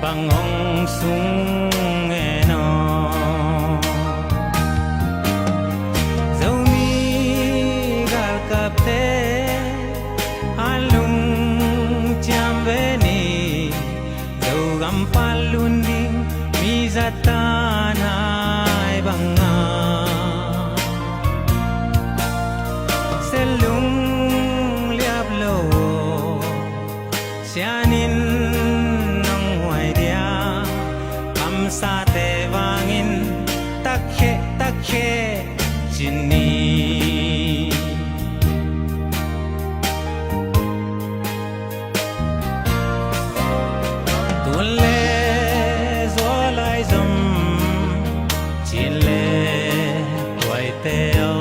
bangong sungeno zomi gal kapte alung chambeni zogam palunding mizatanay banga selung liablo sianin sa te vangin takhe chini tulle zolai zum chile waiteo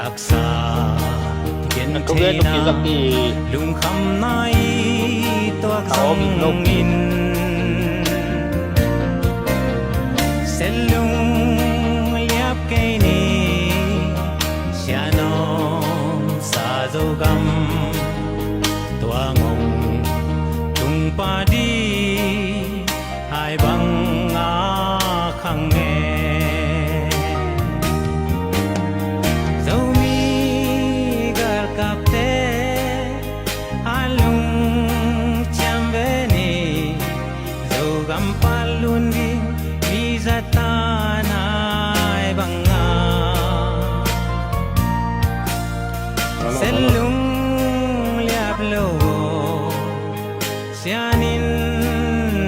aksa gen chena lung kham nai to aksong in selung liap kaini sianom sa zogam tuangong tungpadi hai bang akhange zomi gar kapte alung chambeni zogam palundi tanay banga selung liablo sianin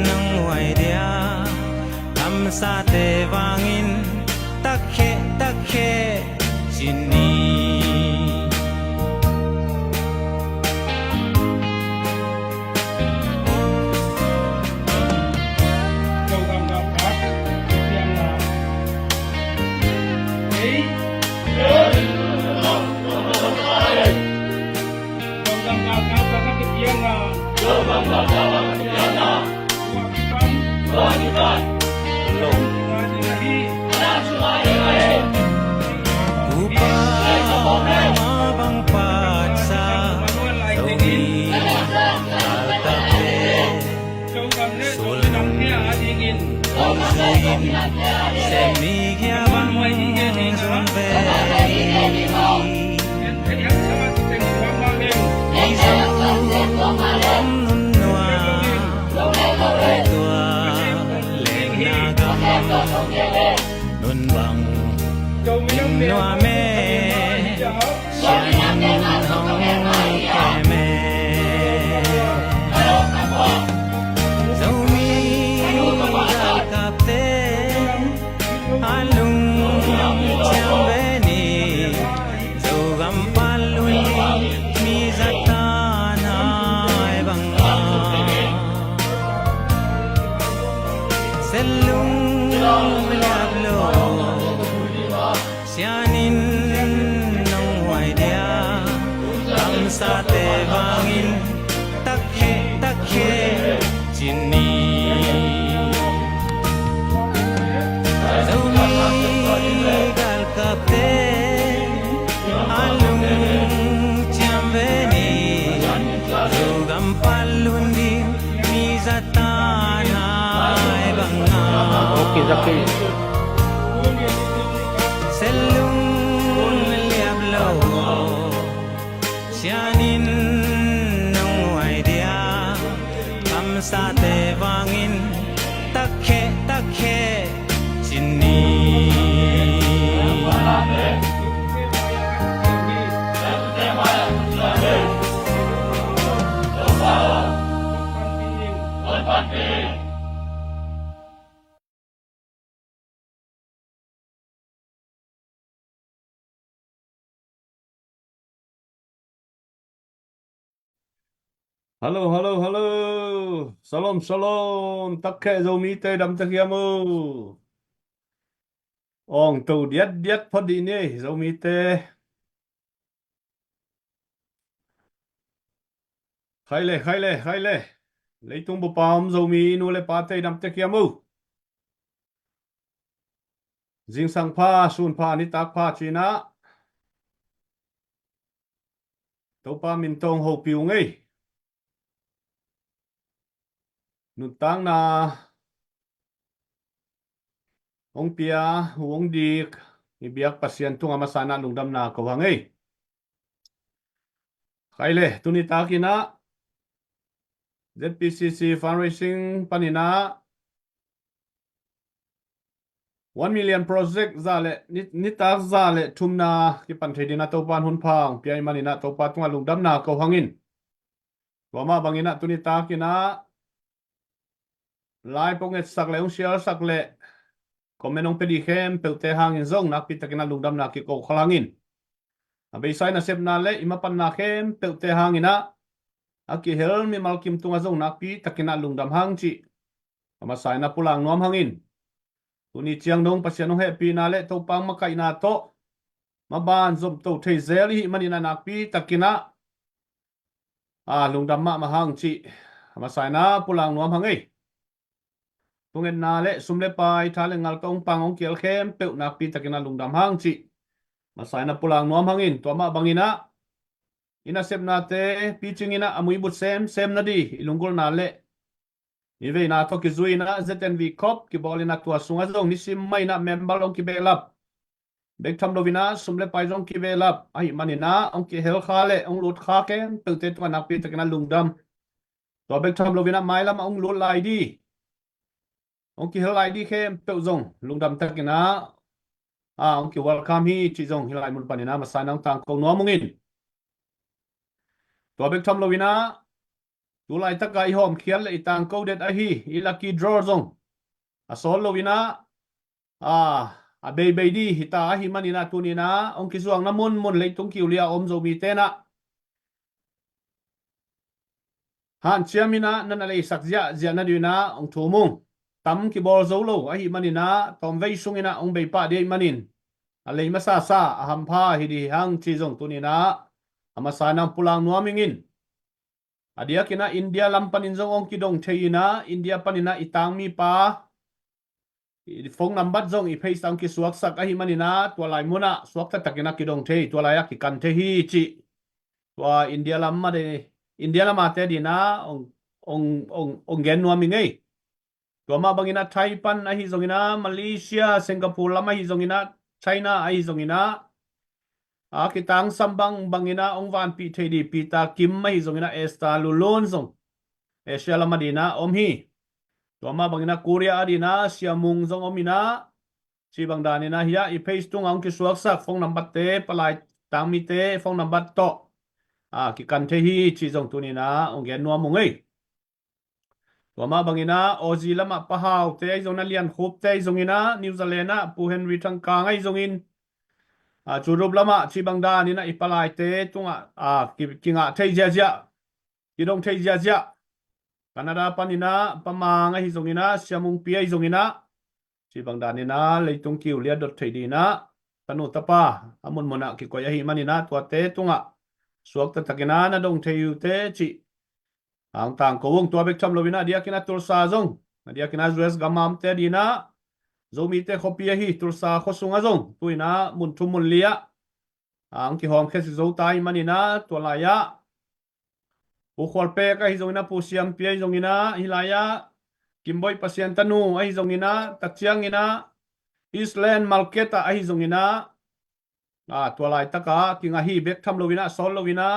ng waidia am sa te vangin takhe chini mabang patsa zomi altape sulung suyin semigyabang zombe nun bang noa me sian hong keme zomi gal kapte alung chambeni zogam palundi mizatanay banga selung liablo sianin ng waidia am sa te vangin takhe chini zomi gal kapte alung chambeni zogam palundi mizatanay banga okay. selung liablo sianin ng waidia am sa te vangin takhe chini Halo. Shalom. Takke zomi te dam takiamu. Ong tu dietพอดีนี่zomi te. Khaile. Leitung bupam zomi nu le pa te dam takiamu. Jing sang pa sun pa ni tak pa china. Tau pa min tong ho piu ngay. nun tang na ong pia huong dik ibiak pasien tunga masana lungdam na ko hangei kaile tuni takina ZPCC fundraising panina 1 million project zale nitak zale thumna ki pan thedina topan hun phang piai manina topa tunga lungdam na ko hangin wama bangina tuni takina lai ponget sak leung sial sak le komenong pedi khem pelte hangin zong nak pitakina lungdam na ki ko khalangin abai sai na sep na le imapan na khem pelte hangina aki hel mi malkim tunga zong nak pi takina lungdam hang chi ama sai na pulang nom hangin tuni chiang dong pasianong happy na le to pang makai na to maban zom to thei zel hi manina nak pi takina lungdam ma mahang chi ama sai na pulang nom hangei tungen na le sumle pai thale ngal tong pang ong kiel khem pe nak pi takina lungdam hang chi masai na pulang nom hangin to ma bangina ina sep na te pi chingina amui but sem na di ilungol na le ive na to ki zui na ZNV cop ki bolina tua sunga zong ni sim mai na member ong ki belap bek tham lovina sumle pai jong ki belap ai manina ong ki hel kha le ong lut kha ke pe te to nak pi takina lungdam to bek tham lovina mai lam ong lut lai di ông kia lại đi khem tự dùng lung đầm tất cái ná ông kia welcome hi chỉ dùng hi lại một phần na mà sai năng tăng công nó mungin tua bek tham lovina tu lại tất cả hôm khial lại tăng câu det hi lucky draw dùng sol lovina bay đi hita hi manina tu ni na ông kia zuang na mun lấy tung kiu lia om zo mi te na han chiamina nan alai sakzia zia na dina ông thu mung tam ki bol zo lo ahi manina tom vei sungina ong bei pa de manin alei masa sa ahampa hi di hang chi jong tunina amasa nang pulang nuamingin adia kina India lampanin jong ong kidong theina India panina itang mi pa phone number jong i face ang ki suak sak ahi manina to lai muna suak ta takina kidong thei to lai ki kan the hi chi to India lamma de India lama te dina ong gen nuamingei Toma bangina Taiwan ahi zongina Malaysia Singapore lama hi zongina China ahi zongina kitang sambang bangina ongwan pi thedi pita kim mai zongina esta lulon zong Asia lama dina omhi toma bangina Korea adina siamung zong omina si bangdanina hiya i face tung ang ki suak sak phone number te palai tang mi te phone number to ki kan the hi chi zong tunina onggen nuamungei Wama bangina Aussie lama pahau te zona lian khop te zongina New Zealand na pu Henry thangka ngai zongin churup lama chi bangda ni na ipalai te tunga kinga thei jia kidong thei jia Canada panina pamanga hi zongina siamung pia zongina chi bangda ni na leitung kiu lia dot thei dina tanu tapa amun mona ki ko ya hi manina tua te tunga suak ta takina na dong thei yu te chi ang tang ko wong tua bek tham lovina dia kina tulsa zong dia kina US gamam te dina zomi te khopia hi tulsa khosunga zong tuina mun thumun lia ang ki hom khes zo tai manina tolaya pu khol pe ka hi zongina pu siam pia zongina hilaya kimboi pasien tanu ai zongina tachiang ina Eastland market ai zongina tolai taka kinga hi bek tham lovina sol lovina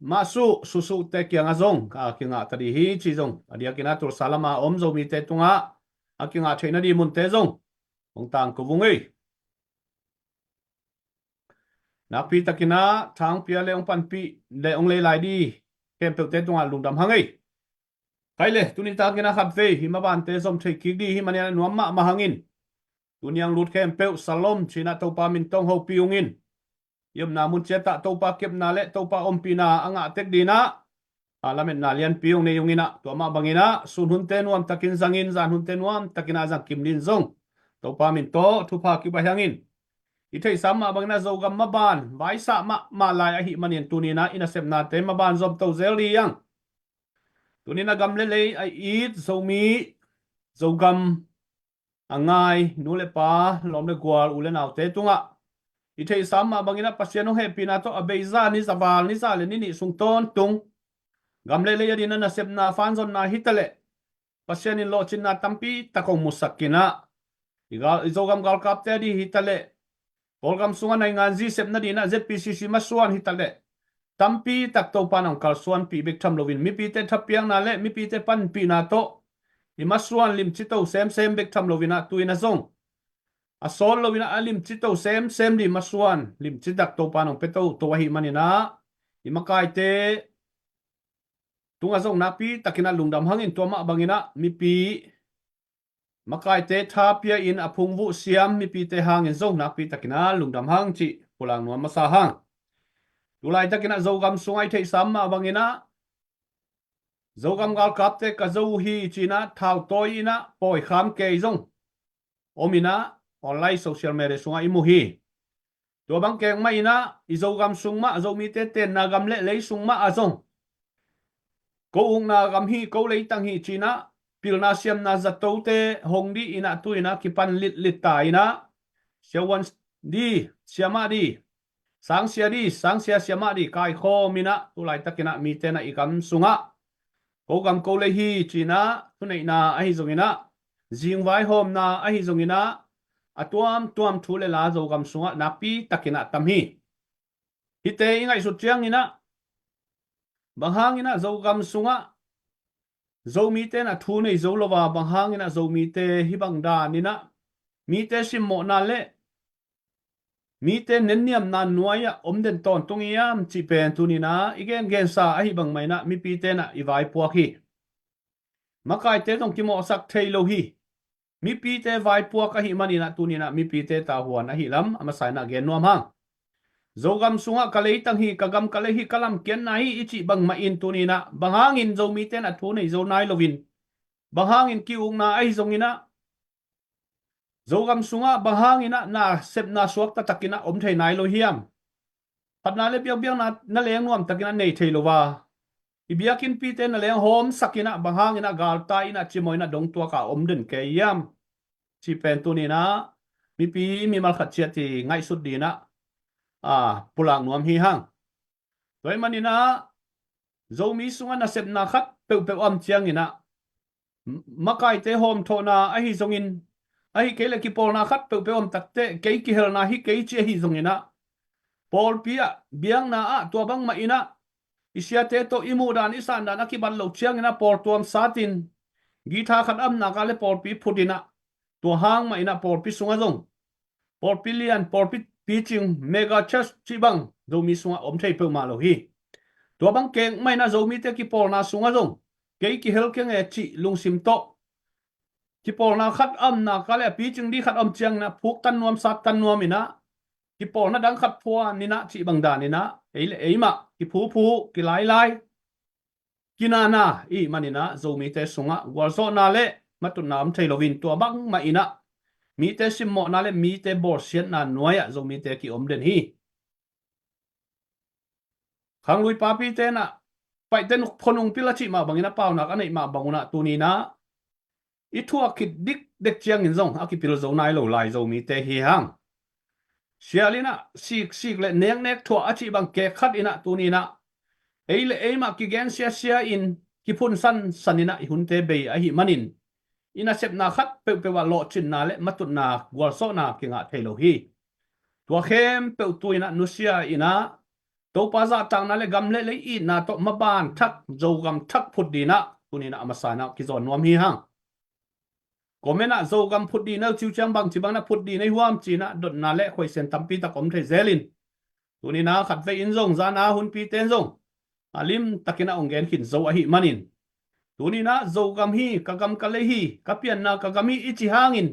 masu susu te kiang azong kinga tadi hi chi zong adia kina tur salama om zo mi te tunga akinga theina di mun te zong ong tang ko vungei napi takina thang pia le ong pan pi le ong le lai di kem pe te tunga lungdam hangai kaile tunin ta kina khat ve hi ma ban te zom thei ki di hi mania nuam ma hangin tunyang lut kem pe salom china to pa min tong ho piungin yum na mun cheta to pa kep na le to pa ompina anga tek dina alamen na lian piung ne yungina to ma bangina sun hun te nuam takin zangin zan hun te nuam takina zang kimlin zong to pa min to thu pa ki ba hangin i thei sam ma bangna zo gam ma ban vai sa ma lai a hi manin tunina ina sep na te ma ban zob to zel ri yang tunina gam le ai eat zo mi zo gam angai nu le pa lom le gwal u le naw te tunga i thei sam ma bangina pasiano happy na to abeiza ni zawal ni zale ni sung ton tung gam le le din na sep na fan zon na hitale pasien in lo chin na tampi takong musakina igal izogam gal kap te di hitale polgam sunga na ngan zi sep na di na zpcc masuan hitale tampi tak to panang kal suan pi bek tham lovin mi pi te thapiang na le mi pi te pan pi na to i masuan lim chito sem bek tham lovina tuina zong a sol lovina alim chito sem di masuan lim chitak to panang peto to hi manina i makai te tunga zong napi takina lungdam hangin to ma bangina mi pi makai te thapia in apung vu siam mi pi te hangin zong napi takina lungdam hang chi pulang nuam masa hang tulai takina zogam sungai thei sam ma bangina zogam gal kap te ka zo hi china thau toi ina poi kham ke zong omina online social media sungai imu hi to bang keng mai ina izogam sungma zo mi te ten na gam le lei sungma azong ko ung na gam hi ko lei tang hi china pilna siam na zato te hongdi ina tu ina kipan lit ta ina siawan di siama di sang sia siama di kai kho mina tulai takina mi te na ikam sunga ko gam ko le hi china tunai na ai zongina jing vai hom na ai zongina atuam thu le la zo gam sunga napi takina tam hi hite ingai su chiang ina banghang ina zo gam sunga zo mi te na thu nei zo lova banghang ina zo mi te hi bang da nina mi te sim mo na le mi te nenniam na nuaya omden ton tungiam chi pen tunina igen gen sa ahi bang mai na mi pi te na iwai puak hi makai te tong ki mo sak thei lo hi mi pi te vai puak hi manina tunina mi pi te ta huan ahi lam ama sai na gen nuam hang zogam sunga kalei tang hi kagam kalei hi kalam ken na hi ichi bang ma in tunina bangangin zo mi te na thu nei zo nai lovin bangangin ki ung na ai zongina zogam sunga bangangina na sep na suak ta takina om thei nai lo hiam patna le biang na leng nuam takina nei thei lo wa ibiakin pi te na leng hom sakina bangangina gal ta ina chimoina dong tua ka om den ke yam chi pen tunina mi pi mi mal khat chia ti ngai sut dina pulang nuam hi hang toy manina zomi sunga na sep na khat pe am chiang ina makai te hom thona a hi zongin a hi kele ki pol na khat pe om takte ke ki hel na hi ke chi hi zongina pol pia biang na a tua bang ma ina isia te to imu dan isan dan akiban lo chiang ina pol tuam satin githa khat am na ka le pol pi phudina to hang ma ina pol pi sunga zong pol pilian pol pi pitching mega church chibang do mi sunga om thei pe ma lo hi to bang keng mai na zo mi te ki pol na sunga zong ke ki hel keng e chi lung sim to ki pol na khat am na ka le pitching di khat am chiang na phuk tan nuam sat tan nuam ina ki pol na dang khat phua ni na chi bang da ni na ei ma ki phu ki lai kinana i manina zo mi te sunga wal zo na le matun nam thei lovin to bang ma ina mi te sim mo na le mi te bor sian na noya zo mi te ki om den hi khang lui pa pi te na pai ten phonung pila chi ma bangina pau na ka nei ma banguna tu ni na i thua ki dik dek chiang in zong aki pil zo nai lo lai zo mi te hi hang sialina sik le nek thua achi bang ke khat ina tu ni na eile eima ki gen sia in ki phun sanina i hun te be a hi manin ina sep na khat pe wa lo chin na le matut na gwal so na ki nga thelo hi tua khem pe tu ina nusia ina to pa za tang na le gam le i na to maban thak zo gam thak phut dina tunina amasana ki zon nuam hi hang komena zo gam phut dina chiu chang bang chi bang na phut di nei huam chi na dot na le khoi sen tampi ta kom the zelin tunina khat ve in zong za na hun pi ten zong alim takina ongen hin zo a hi manin tunina zo gam hi kagam kale hi kapian na kagam hi ichi hangin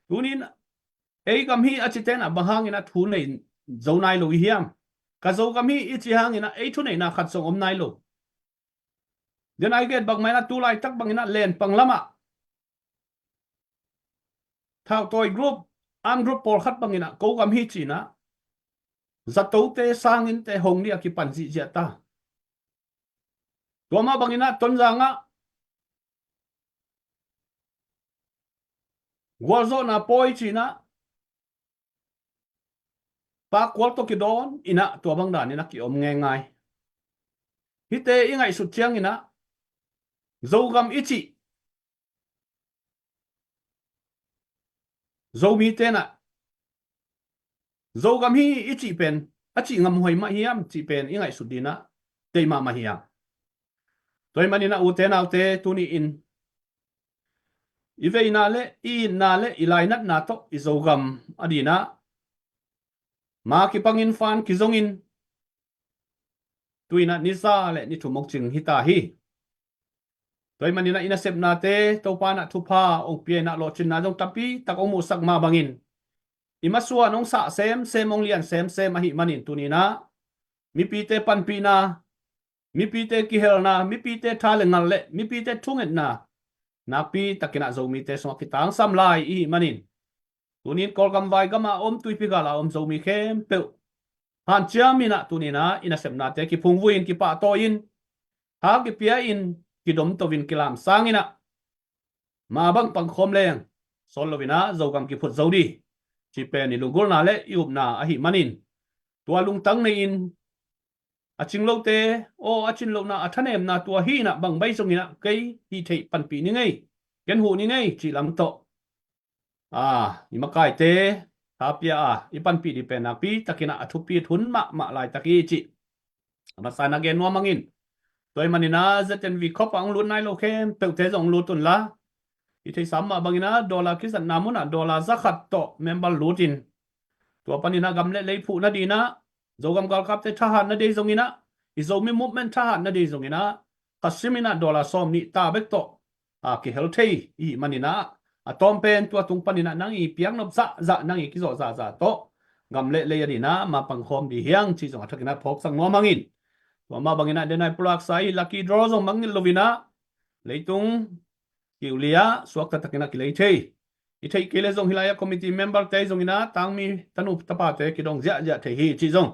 tunin ei gam hi achiten a bahangina thu nei zo nai lo hiam ka zo gam hi ichi hangina ei thu nei na khat song om nai lo den ai get bang mai na tu lai tak bangina len panglama thao toy group am group por khat bangina ko gam hi chi na zato te sangin te hong ni akipan ji ta Toma bangina tonza nga gwalzo na poi china pa kwal to ki don ina to bang dan ina ki om nge ngai hi te ingai su chiang ina zo gam ichi zo mi te na zo gam hi ichi pen achi ngam hoi ma hiam chi pen ingai su dina te ma hiam toy manina u te nau te tuni in ive na le ilai nat na to izogam adina ma ki pangin fan ki zongin tuina ni za le ni thumok ching hita hi toy manina ina sep na te to pa na thu pa ong pie na lo chin na jong tapi tak ong mu sak ma bangin ima suwa nong sa sem ong lian sem a hi manin tunina mi pi te pan pi na mi pi te ki hel na mi pi te tha le ngal le mi pi te thunget na napi takina zo mi te so kitang sam lai i manin tunin kol gam vai gama om tui pi gala om zo mi khem pe han chia mina tunina ina sem na te ki phung vuin ki pa to in ha ki pia in ki dom to vin kilam sangina ma bang pang khom leng sol lovina zo gam ki phut zo di chi pe ni lungol na le yup na a hi manin tua lung tang nei in aching lo te o achin lo na athanem na tua hi na bang bai songina kai hi thei pan pi ni ngai ken hu ni ngai chi lam to imakai te tapia ipan pi di pen pi takina athu pi thun ma lai taki chi masana gen no mangin toy manina zaten vi khop ang lu nai lo khem pe te jong lu tun la i thei sam ma bangina dollar ki san namuna dollar zakat to member lutin to panina gamle lei phu na dina zogam gal kap te thahan na de zongina izomi movement thahan na de zongina kasimina dollar som ni ta bek to ki healthy i manina atom pen tua tung panina nang i piang nop za nang i kizo za to gamle le yadina ma pang khom di hiang chi jong athakina phok sang no mangin to ma bangina denai plak sai lucky draw jong mangin lovina leitung kiulia suak ta takina ki leithei i thei kele jong hilaya committee member te jong ina tangmi tanu tapa te ki dong ja thei hi chi jong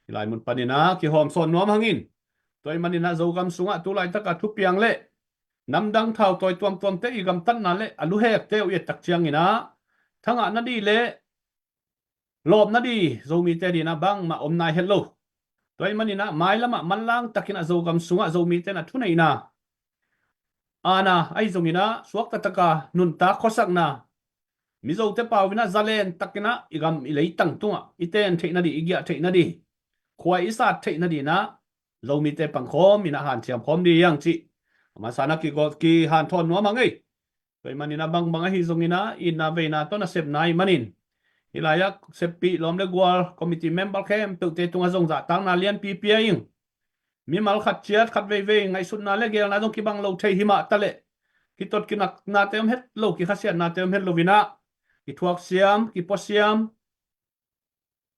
hilai mun panina ki hom son no mangin toy manina zogam sunga tu lai taka thu piang le namdang thau toy tuam te igam tan na le alu hek te u tak chiang ina thanga na di le lob na di zomi te di na bang ma om nai hello toy manina mai lama manlang takina zogam sunga zomi te na thuna ina ana ai zongina suak ta taka nun ta khosak na mizo te pawina zalen takina igam ilei tang tunga iten theina di igya theina di khwai isa theina di na zomi te pangkhom ina han chiam khom di yang chi masana ki got ki han thon no mangai toy manina bang hi zongina ina veina to na sep nai manin hilaya sepi lom le gwal committee member khem pe te tunga zong za tang na lian pi ing mi mal khat chiat khat ve ngai sun na le gel na dong ki bang lo thei hima tale ki tot ki nak na tem het lo ki khasiat na tem het lovina ki thuak siam ki posiam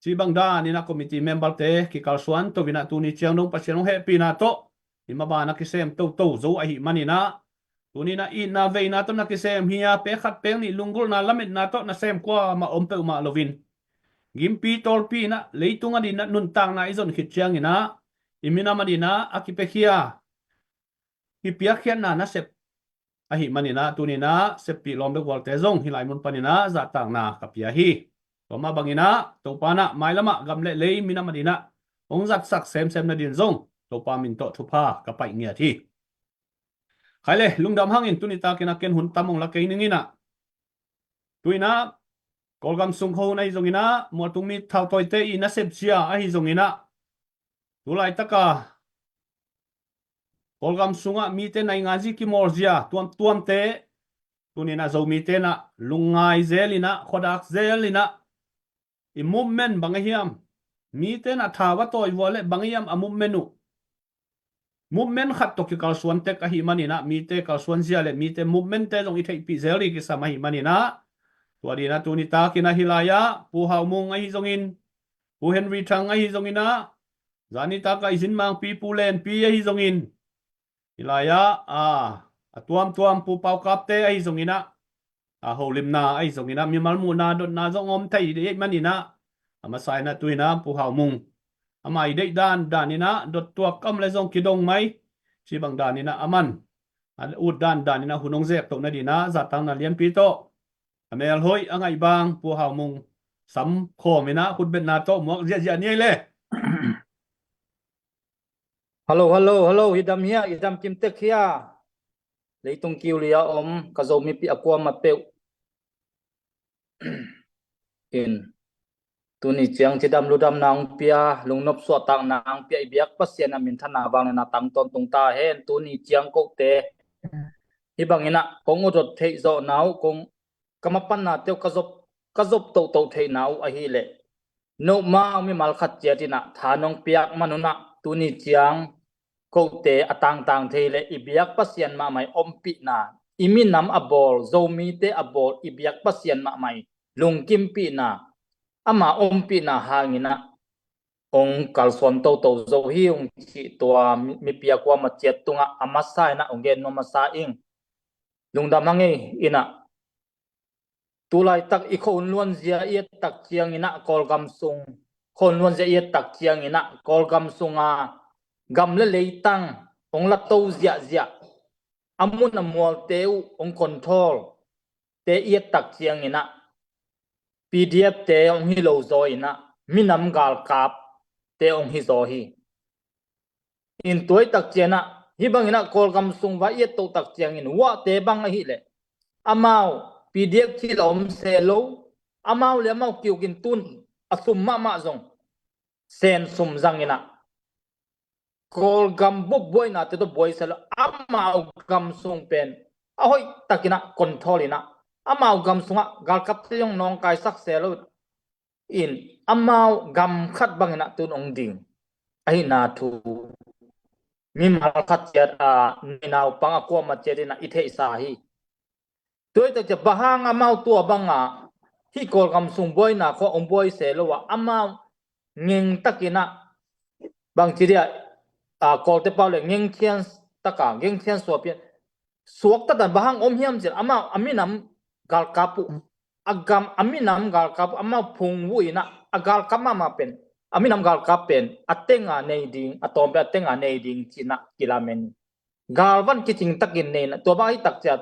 chi bang da ni na committee member te ki kalsuan to vina tu ni chiang dong pasian he pi na to ima ba na ki sem to zo a hi manina tunina i na ve na to na ki sem hiya pe khat pe ni lungul na lamit na to na sem kwa ma om pe ma lovin gimpi torpi na leitunga di na nun tang na izon khit chiang ina imina manina akipehia hipia khian na sep ahi manina tunina sepi lombe walte zong hilai mun panina za tang na kapia hi toma bangina to pana mailama gamle lei mina manina ong zat sak sem na din zong to pa min to thupa kapai ngia thi khaile lungdam hangin tunita kina ken hun tamong la kein ngina tuina kolgam sung kho nai zongina mo tungmi thau toy te ina sep chia ahi zongina tulai taka kolgam sunga mi te nai ngaji ki morzia tuam te tunina zo mi te na lungai zelina khodak zelina i movement bangahiam mi te na thawa toy wole bangiam a movement khat to ki kalsuan te ka hi manina mi te kalsuan zia le mi te movement te long i thei pi zeli ki sama hi manina tuadina tunita kina hilaya pu haumung ai zongin pu Henry Thang ai zongina zani ta ka izin mang pi pulen pi ai zongin ilaya tuam pu pau kap te ai zongina holim na ai zongina mi mal mu na dot na zong om thai de manina amasai na tuina pu haumung amai de danina dot tua kam le zong kidong mai chi bang danina aman ud danina hunong zek to na dina zatang na lian pi to amel hoi angai bang pu haumung sam khomina khut bet na to mok zia ni le Hello, hello, hello, idam here, idam kim tek here. Leitung kiu lia kazo mi pi akwa mapeu. In tuni chiang chidam ludam nang pia lungnop so tang nang pia ibiak pasien amin thana bang na tang ton tung ta hen tuni chiang ko te hibang ina kong odot thei zo nau kong kamapan na teu kazop to thei nau a hi le no ma mi mal khat chetina thanong piak manuna tuni chiang ko te atang tang thei le ibiak pasien ma mai ompi na imi nam abol zomi te abol ibiak pasien ma mai lungkim pi na ama ompi na hangina ong kalson to zo hi ong chi to mi pia kwa ma chet tunga amasa na ong gen no masa ing lungdam hangi ina tulai tak ikhon luan zia yet tak chiang ina kol gam sung khon luan zia yet tak chiang ina kol gam sunga gam le leitang ong la to zia amun amol teu ong control te yet tak chiang ina PDF te ong hi lo zo ina minam gal kap te ong hi zo hi in toy tak chiana hi bang ina kol gam sung wa yet to tak chiang in wa te bang hi le amao PDF chi lom se lo amao le amao kiu kin tun asum ma zong sen sum zang ina kol gam bo boy na te to boy sel amao gam sung pen ahoi takina control ina amao gam sunga gal kap te yong nong kai sak se lo in amao gam khat bang ina tun ong ding ai na thu mi mal khat chet ni naw pang akwa ma chetina ithe sa hi toy ta che bahang amao tua banga hi kol gam sung boy na kho ong boy se lo wa amao ngeng takina bang chiria kol te paule ngeng thian taka ngeng thian so pian suak ta dan bahang om hiam chen amao aminam gal kapu agam aminam gal kapu amao phung wuina agal kama ma pen aminam gal kapen atenga nei ding atom pe atenga nei ding china kilamen galvan kiching takin nei na to bai tak chat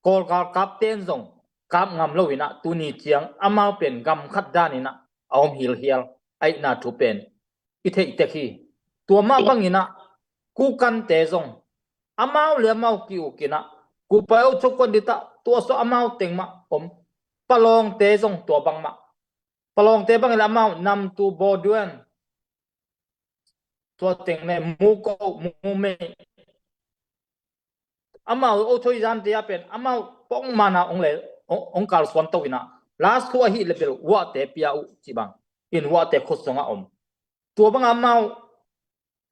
kol gal kap ten zong kap ngam lowina tuni chiang amao pen gam khat danina aom hil hial ai na thu pen ithe iteki to ma bangina ku kan te zong amao le mau ki ukina ku pao chokon dita to so amao tengma om palong te zong to bangma palong te bang la mau nam tu bo duan to teng ne mu ko mu me amau o thoi jan te apen amau pong mana ong le ong kal swan to ina last ko hi level wa te pia u chi bang in wa te khosonga om to bang amau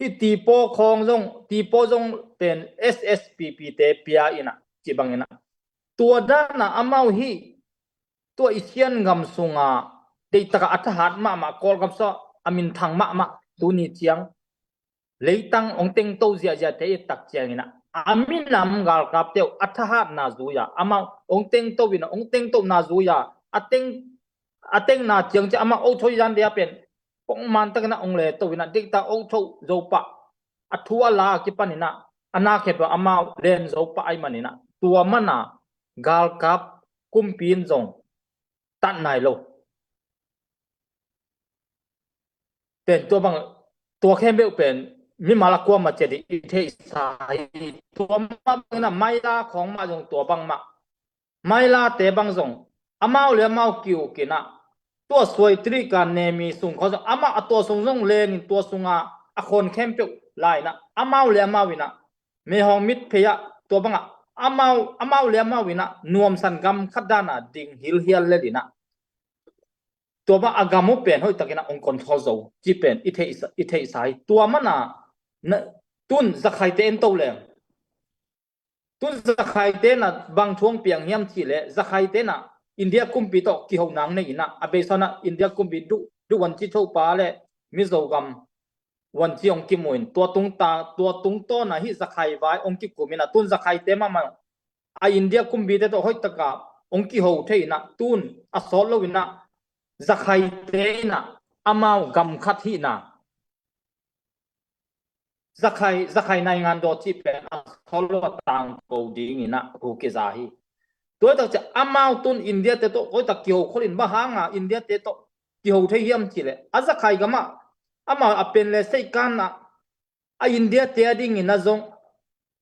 hi ti po khong jong ti po jong pen SSPP te pia ina chi bang ina to da na amau hi to isian ngam sunga te taka athahat ma kol gam so amin thang ma tu ni chiang leitang ong teng to zia te tak chiang ina amin nam gal kap teu athahat na zuya ama ong teng to wina ong teng to na zuya ateng na chiang cha ama o thoi jan dia pen pong man tak na ong le to wina dik ta o tho zo pa athua la ki panina ana khe pa ama len zo pa ai manina tua mana gal kap kumpin zong tan nai lo pen to bang to khem be pen mi malakwa ma che di ithe sai to ma na mai la khong ma jong to bang ma mai la te bang jong amao le mau kiu kina to soi tri kan ne mi sung kho ama ato sung jong le ni to sunga a khon khem pe lai na amao le mau wina me hong mit pheya to banga amao le mau wina nuam san gam khadana ding hil hial le dinaตัวว่าอากามุเป็นเฮ้ยตะกี้นะองค์กรทอโซจีเป็นอิเทสายตัวมันน่ะตุนจะใครเต้นโตเลยตุนจะใครเต้นน่ะบางช่วงเปียงเฮียมทีเลยจะใครเต้นน่ะอินเดียกุมปีโตกี่หงนังในอินะอาเบซานะอินเดียกุมปีดูวันที่โชว์ป้าเลยมิโซกัมวันที่องค์กิมวินตัวตุงตาตัวตุงโตน่ะฮิจะใครไว้องค์กิกุมินะตุนจะใครเต้นมันอินเดียกุมปีเตโตเฮ้ยตะกับองค์กิโฮเทนะตุนอัศโลวินะจะใครเต้นอามาวกำคัดที่น่ะจะใครในงานโดที่เป็นเขาลดต่างกูดีนี่นะกูเกษาฮีตัวต่อจะอามาวตุนอินเดียเตโตโอ้ยตะเกียวคนอินบ้าหางอินเดียเตโตเกียวเทียมจีเลยอาจะใครกันมาอามาวเป็นเลสไซกันนะ India tia ding in azong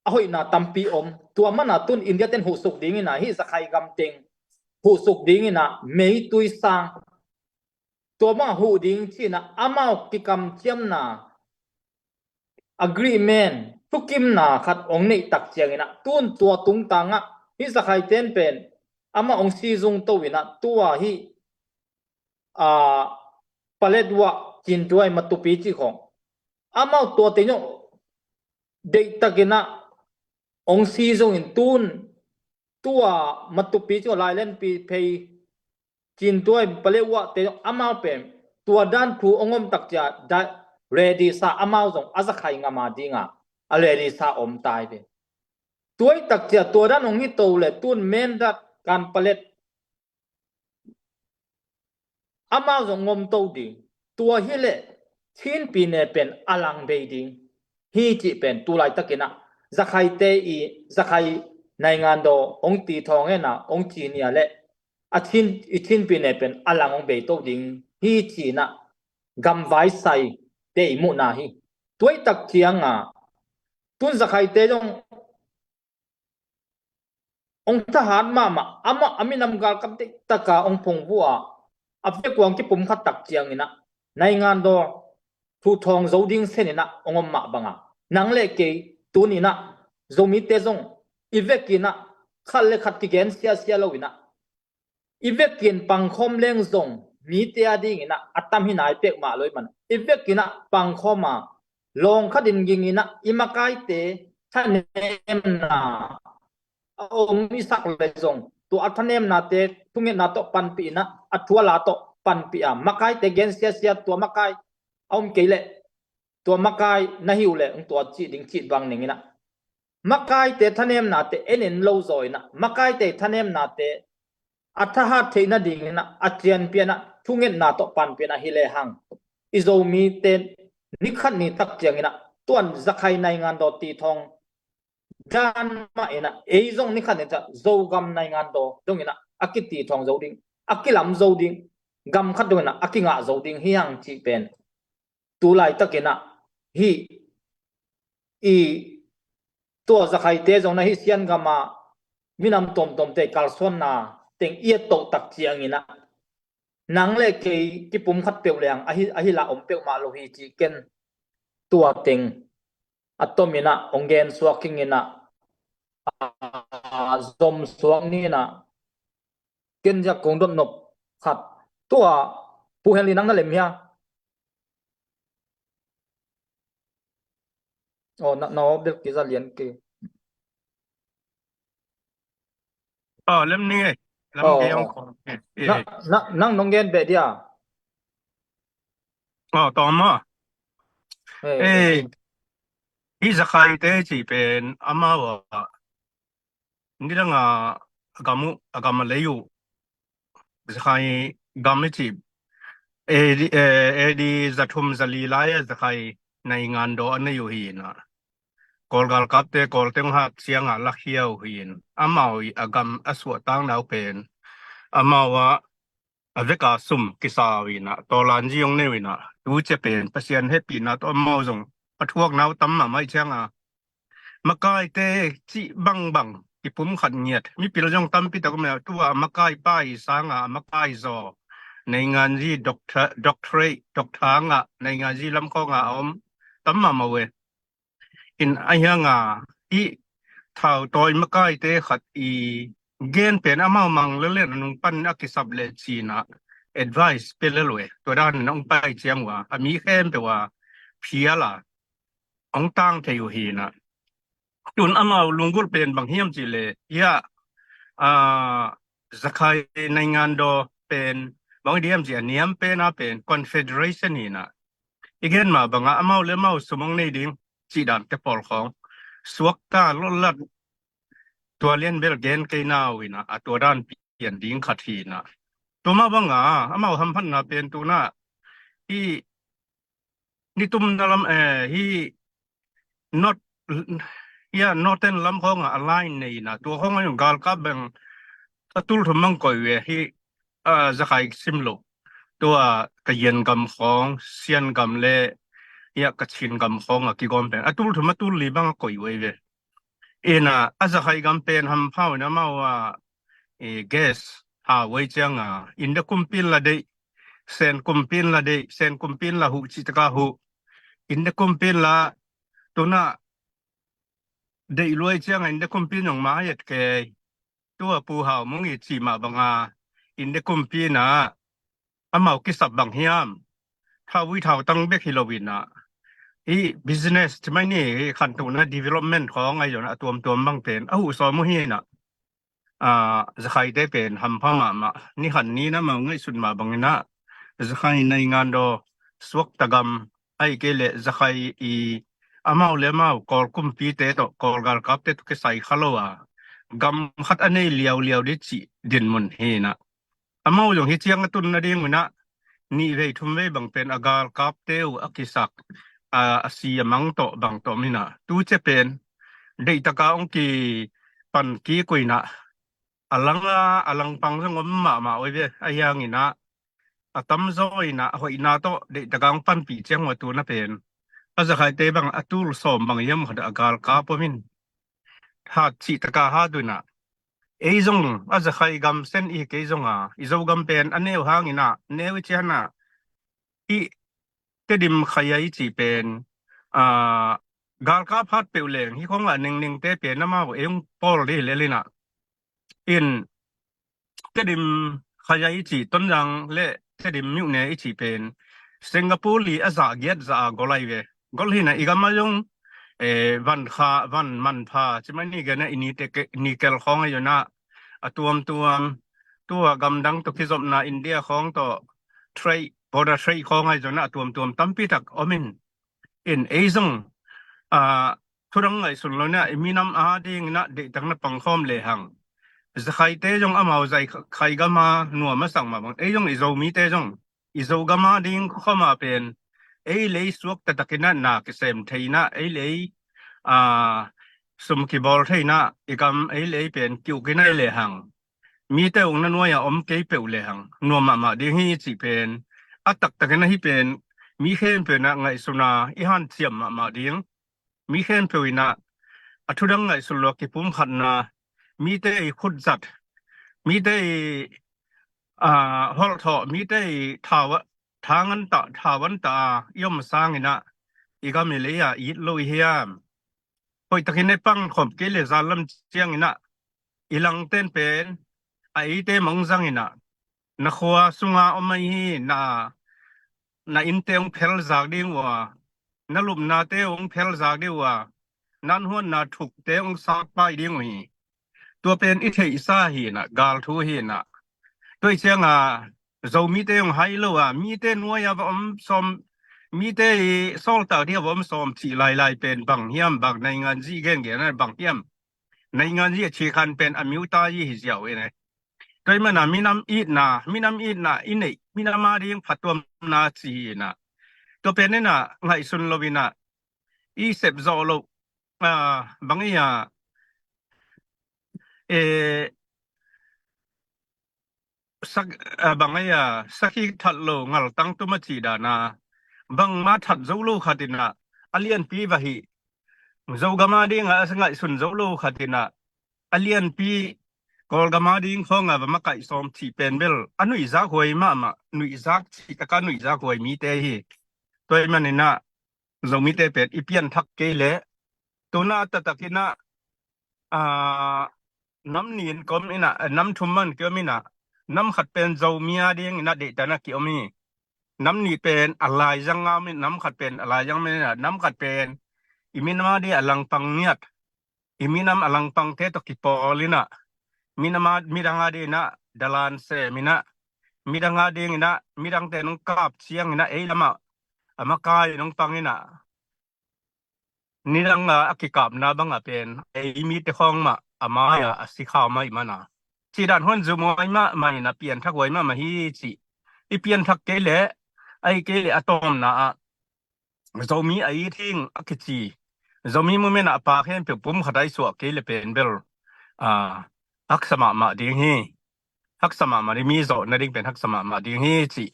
ahoi na tampi tua mana tun India ten husuk ding ina hi zakai gam ting husuk ding ina mei tui sang tua ma hu ding chi na amao ki kam chiam na agreement tukim na khat ong nei tak chiang ina tun tua tung tanga hi zakai ten pen ama ong si zung to ina tua hi a paletwa chin tuai matupi chi khong amao tua te nyo de takina ong si zung in tun tua matupi cho lai len pi pei chin tuai palewa te amao pen tua dan thu ongom tak cha da ready sa amao zong azakhai ngama dinga a ready sa om tai be tuai tak cha tua dan ong hi to le tun men dat kan palet amao zong ngom to di tua hi le thin pi ne pen alang be ding hi chi pen tu lai takina zakhai te I zakhai nai ngan do ong ti thong na ong chi nia le a thin pi ne pen alang ong be to ding hi chi na gam vai sai te mu na hi tuai tak chiang a tun zakhai te jong ong thahan ma ama aminam gal kam te taka ong phung bua apte kwang ki pum khat tak chiang ina nai ngan do thu thong zo ding sen ina ongom ma banga nang le ke tuni na zomi te zong ivekina khal le khat ki gen sia lo ina ivekin pangkhom leng zong mi te ading ina atam hi nai pek ma loi man ivekina pangkhoma long khadin ging ina imakai te thanem na ong mi sak le zong tu athanem na te tunge na to pan pi na athua la to pan pi a makai te gen sia tu makai om keile tu makai na hiu le tu chi ding chi bang ning ina makai te thanem na te enen lo zoi na makai te thanem na te athaha theina ding na atrian piana thungen na to pan piana hile hang izomi te nikhat ni tak chiang ina tuan zakhai nai ngan do ti thong dan ma ina eizong nikhat ni cha zogam nai ngan do dong ina akiti thong zo ding akilam zo ding gam khat dong ina akinga zo ding hiang chi pen tu lai takena hi I tua zakhai te zong na hi sian gama minam tom te kalson na teng ia to tak chiang ina nang le ke ki pum khat pe leang ahi la om pe ma lo hi chi ken tua teng atomina ongen swaking ina zom swang ni na ken ja kong dot nop khat tua pu hen li nang na lem hia na obel ki za lien ke Lâm Ninh ơi, Lâm cái ông có nang nongen be dia tóm à, eh ý giờ khai tế chỉ bên ama và nghĩ rằng gamu lấy u giờ khai gamu chỉ đi giờ thum giờ lì lại giờ khai này ngàn đồ anh yêu hiền à, call gal cáp tế call tiếng hát xiang à lạc hiếu hiền, ama gam aswa tang nào bên ama và avec à sum kisa wina to lan ji yong ne wina tu che pen pasien happy na to mo zong pathuak nau tam ma mai chang a makai te chi bang ki pum khat nhiet mi pil jong tam pi ta ko me tu a makai pai sang a makai zo nei ngan ji doctor nga nei ngan ji lam ko nga om tam ma we in a nga I thao toy makai te khat I gen pen amao mang le nung pan akisab le china advice pelelwe to dan nong pai chiang wa ami khem pe wa phiala ong tang the yu hi na tun amao lungul pen bang hiam chi le ya a zakai nai ngan do pen bang diam chi aniam pe na pen confederation ni na igen ma banga amao le mau sumong nei ding chi dan te pol khong suak ta lo latตัวเลียนเบลเกนเกนาวินะตัวด้านเปลี่ยนดิ้งขัดทีนะตัวมาบังอามาทำพันนาเป็นตัวน่ะที่นี่ตุ้มนั่นลำที่ not northern ลำของอะไรนี่นะตัวของมันกาลกับเบงตุลทมังก่อยเวที่จะขายซิมโลตัวกระเย็นกำของเซียนกำเล่ ya ka chin gam khong a ki gom pen atul thuma tul li bang koi wei ve ena aza khai gam pen ham phau na ma wa e gas ha wei chang a in the kumpin la de sen kumpin la de sen kumpin la hu chi taka hu in the kumpin la tuna de loi chang in the kumpin yong ma yet ke tua pu hao mong i chi ma banga in the kumpin na amau ki sab bang hiam tha wi thau tang be kilowin na i business ใช่ไหมนี่ขันตุนะ development ของไอ้อยู่นะตัวบางเป็นอ้าวสอมุฮีนะจะใครได้เป็นทำพ่อมานี่ขันนี้นะมาเงยสุดมาบางนะจะใครในงานโดสวกตะกำไอ้เกลจะใครอีอามาเลมากอลกุมปีเตตกอลกาลกับเตตุกใส่ขลัวกำขัดอันนี้เลียวดิจิดินมุนเฮนะอามาอย่างที่เชียงตุนนะเดียงนะนี่เวทุมเวบังเป็นอากาลกับเตวอักิสักasia mang to bang to mina tu che pen dei taka ong ki pan ki koina alang pang ngom ma oi ve ayang ina atam zo ina hoina to dei taka ong pan pi cheng wa tu na pen aza khai te bang atul som bang yam khada agal ka pomin ha chi taka ha du na ei zong aza khai gam sen i ke zong a i zo gam pen aneu hang ina neu che na i cái điểm khai ấy chỉเป็นการก้าพัดเปลวแรงที่ของละหนึ่งเตเป็นน้ำมาเองปอลได้เลยนะอินcái điểm khai ấy chỉต้นยังเละcái điểmมิวเนี่ยchỉเป็นสิงคโปร์ลีอาซาเกียจะกอลายเวกอลที่น่ะอีกมาจงวันข้าวันมันพาใช่ไหมนี่กันนะอินี่เตนี่เกลของไอ้อยู่นะตัวกำดังตัวที่จบนะอินเดียของตัวเทรดพอได้ใช้ของไอ้จนน่ะตัวตั้มปีตักอมินอินเอซังทุรังไอ้สุดแล้วเนี่ยมีน้ำดิ่งนะเด็กตั้งนับปังคอมเลยหังจะใครเตจงอามาใจใครก็มาหนัวมาสั่งมาบังจงอิโซมีเตจงอิโซก็มาดิ่งเข้ามาเป็นเลยสวกแต่ตะกินน่ะนักเสมไทยนะเลยสมกิบอลไทยนะอีกเลยเป็นกิวกินเลยหังมีแต่องนั้นว่าอย่าอมเกยเปลเลยหังนัวมาดิ่งให้จีเป็นตักกันนะที่เป็นมีเห็นเป็นไงสุนาอีหันเสียมมาเดียงมีเห็นเป็นนะทุดังไงสุลกิปุ่มขันนะมีแต่ขุดจัดมีแต่ฮอลทอมีแต่ทางันตาทาวันตาย่อมสร้างนะอีกามีเลยอีโลเฮียมพอยตะกินในปังขอบเกลือซาลัมเจียงนะอีหลังเต้นเป็นไอเต้มังซังนะนักว่าสุงาอมัยna inteong phel zag ding wa na lup na te ong phel zag de wa nan huan na thuk te ong sak pai ding hi tua pen i thei sa hi na gal thu hi na toi chang zo mi te ong hai lo mi te nuwa ya om som mi te sol ta dia om som chi lai pen bang hiam bang nai ngan ji gen ge na bang hiam nai ngan ji chi khan pen amiu ta yi hi jiao e ne toi mana minam i na inei minama ding phatom na chi na to pen na ngai sun lovina i sep zo lo bangia sak bangia sakhi that lo ngal tang tu ma chi da na bang ma that zo lo khatina alian pi wa hi zo gama ding ngai sun zo lo khatina alian piกอลกามาดิ้งของมาไก่ซอมที่เป็นเบลอันนุยซักหวยมานุยซักที่ตะการนุยซักหวยมีแต่ฮีตัวมันนี่นะเรามีแต่เป็ดอีเปียนทักเกลตัวน่าตะกินนะน้ำนีนก็มีนะน้ำทุ่มมันก็มีนะน้ำขัดเป็นเรามีอะไรอย่างนะเด็กแต่นักเกี่ยวมีน้ำนีเป็นอะไรยังงามีน้ำขัดเป็นอะไรยังไม่นะน้ำขัดเป็นอีมินมาดีอลังปังเนียดอีมินำอลังปังเทตกิปอลินะmidang ade na dalan se midang ade na midang te nung kap siang na lama amakai nung pangina nidang akikap na bang pen mi te khong ma amaya asikhaw mai mana chi dan hon zu moi ma mai na pian thak wai ma hi chi i pian thak ke le atom na zomi ai thing akichi zomi mu me na pa khen pe pum khadai su ke le pen belฮักสมามาดิ้งฮีฮักสมามาดิ้งมีโซนดิ้งเป็นฮักสมามาดิ้งฮีจี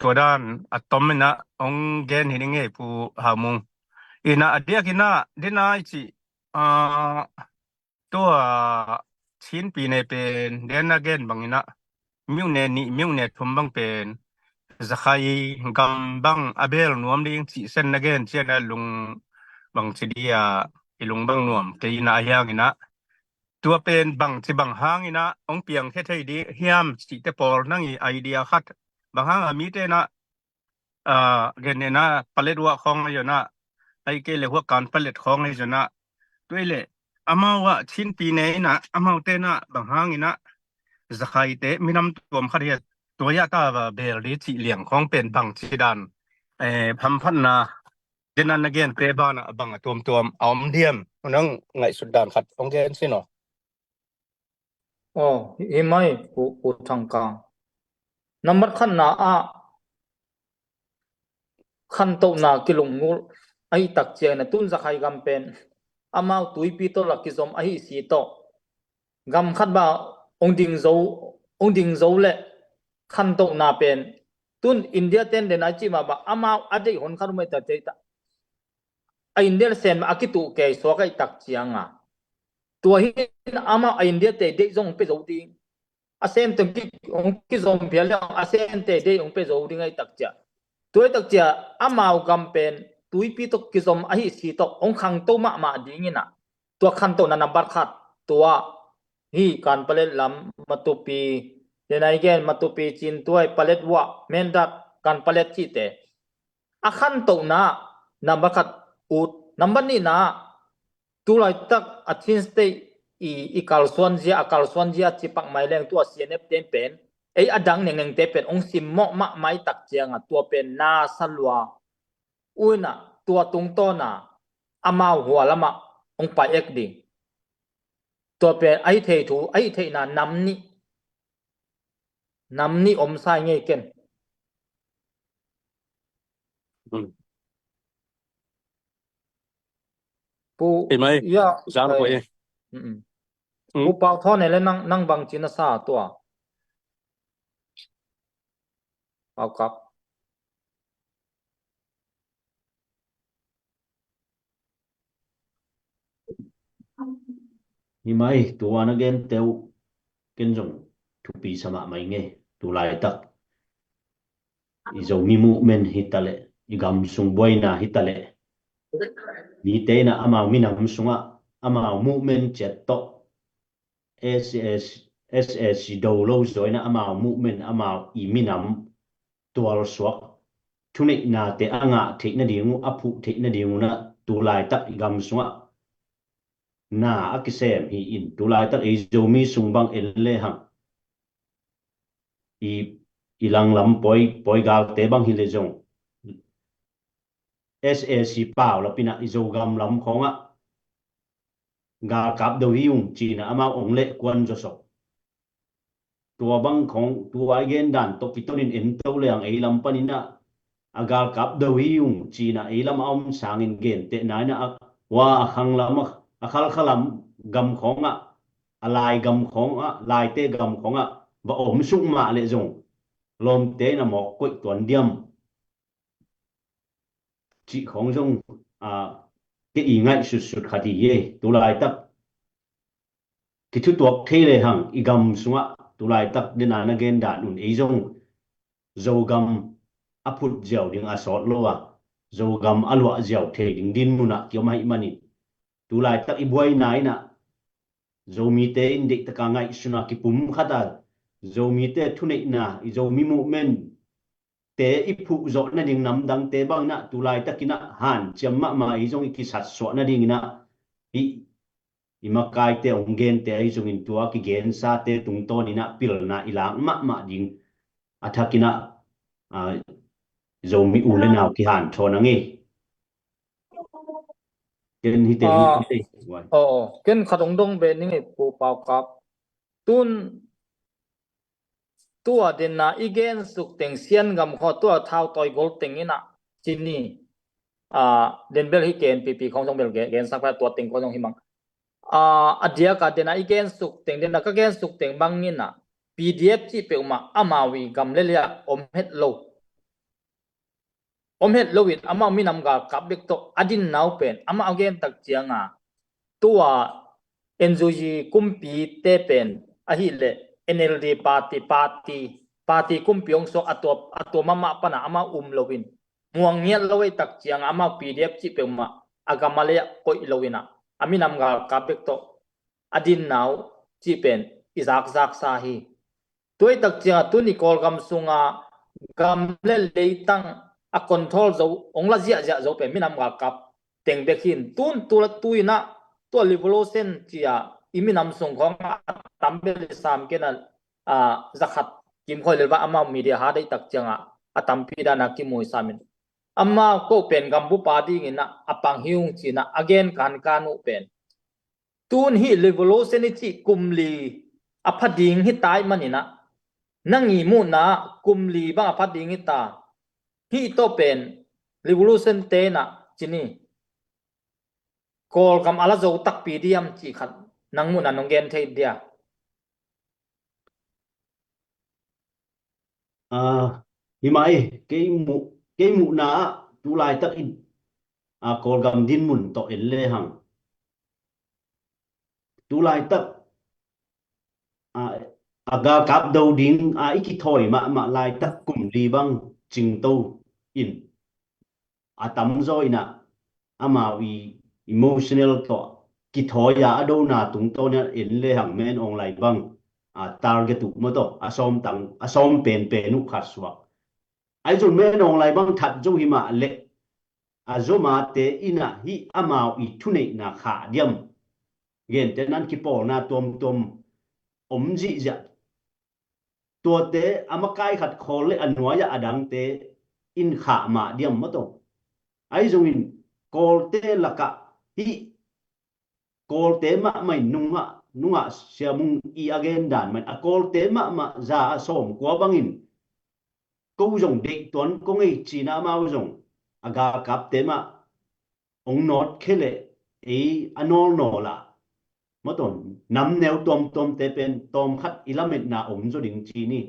ตัวด้านอะตอมนะองเกนหินเงปูหามุงอินะอเดียกินะเดนายจิอ่าตัวชิ้นปีในเป็นเดนนาเกนบางอินะมิวเนนี่มิวเนทุมบางเป็นจะใครกำบังอเบลนวมดิ้งสิเซนนาเกนเชียนลุงบางสิเดียอิลุงบางนวมเตยนาเฮียกินะตัวเป็นบางที่บางห้างอินะองเปียงเท่ๆดีเฮียมสิเตปอลนั่งไอเดียคัดบางห้างมีเตนะเกณฑ์เนี่ยนะผลิตว่าของอะไรอยู่นะไอ้เกลี่ยว่าการผลิตของอะไรอยู่นะด้วยเลยอามาว่าชิ้นปีนี้นะอามาเตนะบางห้างนะจะใครเตะมีน้ำตัวมคดีตัวยาตาว่าเบลลิที่เหลี่ยงของเป็นบางชีดันพัมพันนาเดนันนักเรียนเปรบานะบางตัวเอามเดียมนั่งไงสุดดานขัดของเกณฑ์สิเนาะ himai pu thangkang number khan na a khan to na kilung ngul ai tak che na tun za khai gam pen amau tui pi to lakizom ai si to gam khat ba ong ding zo le khan to na pen tun india ten de na chi ma ba amau ade hon khan mai ta te ta ai india sen ma akitu ke so kai tak chianga tua hin ama ai india te de zong pe zo ti asem tong ki zom pia le asem te de ong pe zo ding ai tak cha tuai tak cha amau gam pen tui pi to ki zom ai si to ong khang to ma ding ina tua khan to na number khat tua hi kan palet lam matupi denai gen matupi chin tuai palet wa men dat kan palet chi te a khan to na number khat ut number ni na tulai tak athin stay i kalsuan zia chipak mai leng tua cnf ten pen ei adang neng te pen ong sim mo ma mai tak chianga tua pen na salwa uina tua tung to na amau huwa lama ong pa ek ding tua pen ai thei na namni om sai nge ken pu ya Zan ko pu pau tho ne le nang bang chin na sa tua pau kap ni mai tua na gen teu ken jong thu pi sama mai nge tu lai tak i zo mi mu men hitale i gam sung boina hitale mi te na ama mi nam sunga ama mu men chet to ss do lo zoi na ama mu men ama i mi nam tual swak thune na te anga the na dingu aphu the na dingu na tu lai tak i gam sunga na akisem hi in tu lai tak i zo mi sung bang el le hang ilang lam poi gal te bang hi le jong SAC pao la pina izo gam lam khonga ga kap do hiung chi na ama ong le kwan jo so tua bang khong tua gen dan to pitonin en to le ang ei lam panina agal kap do hiung chi na ei lam om sangin gen te na na wa khang lam akhal khalam gam khonga alai gam khonga lai te gam khonga ba om suk ma le jong lom te na mo koi tuan diam chị không dùng cái ý ngay sụt khát đi ye tu lại tak cái thứ tuộc thế này hằng ý gam xuống á tu lại tak đến anh again đã nun ý dùng dầu gam aput dầu tiếng asot lo à dầu gam alwa dầu thế tiếng din nun á kiểu mai mani tu lại tak ibuai nai na dầu mi te indik tak ngay suna kipum khata dầu mi te thu nei na dầu mi mu men te ipu zo na ding nam dang te bang na tu lai takina han chamma ma i jong ki sat so na ding na i ma kai te ong gen te ai jong in tua ki gen sa te tung to ni na pil na ilang ma ding athakina zo mi u le naw ki han tho na nge ken hi te ken khatong dong be ni pu pau kap tun tua den na igen suk teng sian gam kho tua thao toy gol teng ina chini den bel hi ken pp khong jong bel gen sak pa tua teng ko jong himang adia ka den na igen suk teng den na ka gen suk teng bang ina pdf chi pe uma amawi gam le ya om het lo het lowin ama minam ga kabik to adin now pen ama again tak chianga tua enjoyi kumpi te pen ahi le NLD party kumpiong so ato mama pana ama lowin muang ngiat lowai tak chiang ama PDF chi pe ma agamale koi lowina aminam ga kabik to adin now chi pen izak zak sahi toi tak chia tu ni kol gam sunga gam le leitang a control zo ongla zia zo pe minam ga kap teng bekin tu la tuina to revolution chia iminam sung khong tambel sam kena zakhat kim khoi leba ama media ha dai tak changa atampi da na ki moi samin amma ko pen gam bu party ngina apang hiung china again kan kanu pen tun hi revolution chi kumli aphading hi tai manina nangi mu na kumli bang aphading hi ta hi to pen revolution te na chini kol kam ala zo tak pdm chi khat nang mu na nong gen thei dia Himai cái mụ na tu lai tak in kol gam din mun to elle hang tu lai tak aga kap đầu ding iki thoi ma lai tak kum li bang ching to in atam zoi na ama wi emotional to ki thoi ya ado na tung to na elle hang men ong lai bang target tu mo to asom pen nu khaswa ai zon men ong lai bang that zo hi ma le azoma te ina hi ama i thune na kha diam gen te nan ki por na tom ji ja tua te amakai khat khol le anwaya adang te in kha ma diam ma to ai zong in kol te laka hi kol te ma mai nunga siamung i again dan man kol te ma za som kwa bangin câu dùng định toán công nghệ chỉ na mau dùng aga kap te ma ong not khele e anol no la mo ton nam neo tom te pen tom khat element na ong zo ding chi ni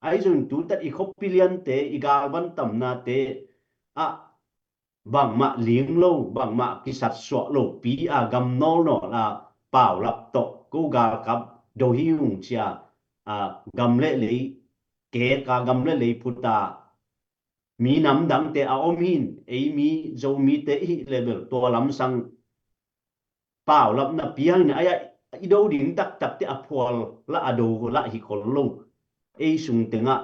ai zun tu tat i khopilian te i ga ban tam na te bang ma lieng lo bang ma ki sat so lo pi gam no la pau lap to ko ga kap do hi ung chia gam le ke ka gam le puta mi nam dang te om hin ei mi zo mi te hi level to lam sang pau lap na piang na aya i do ding tak te apol la ado la hi kol lo ei sung tenga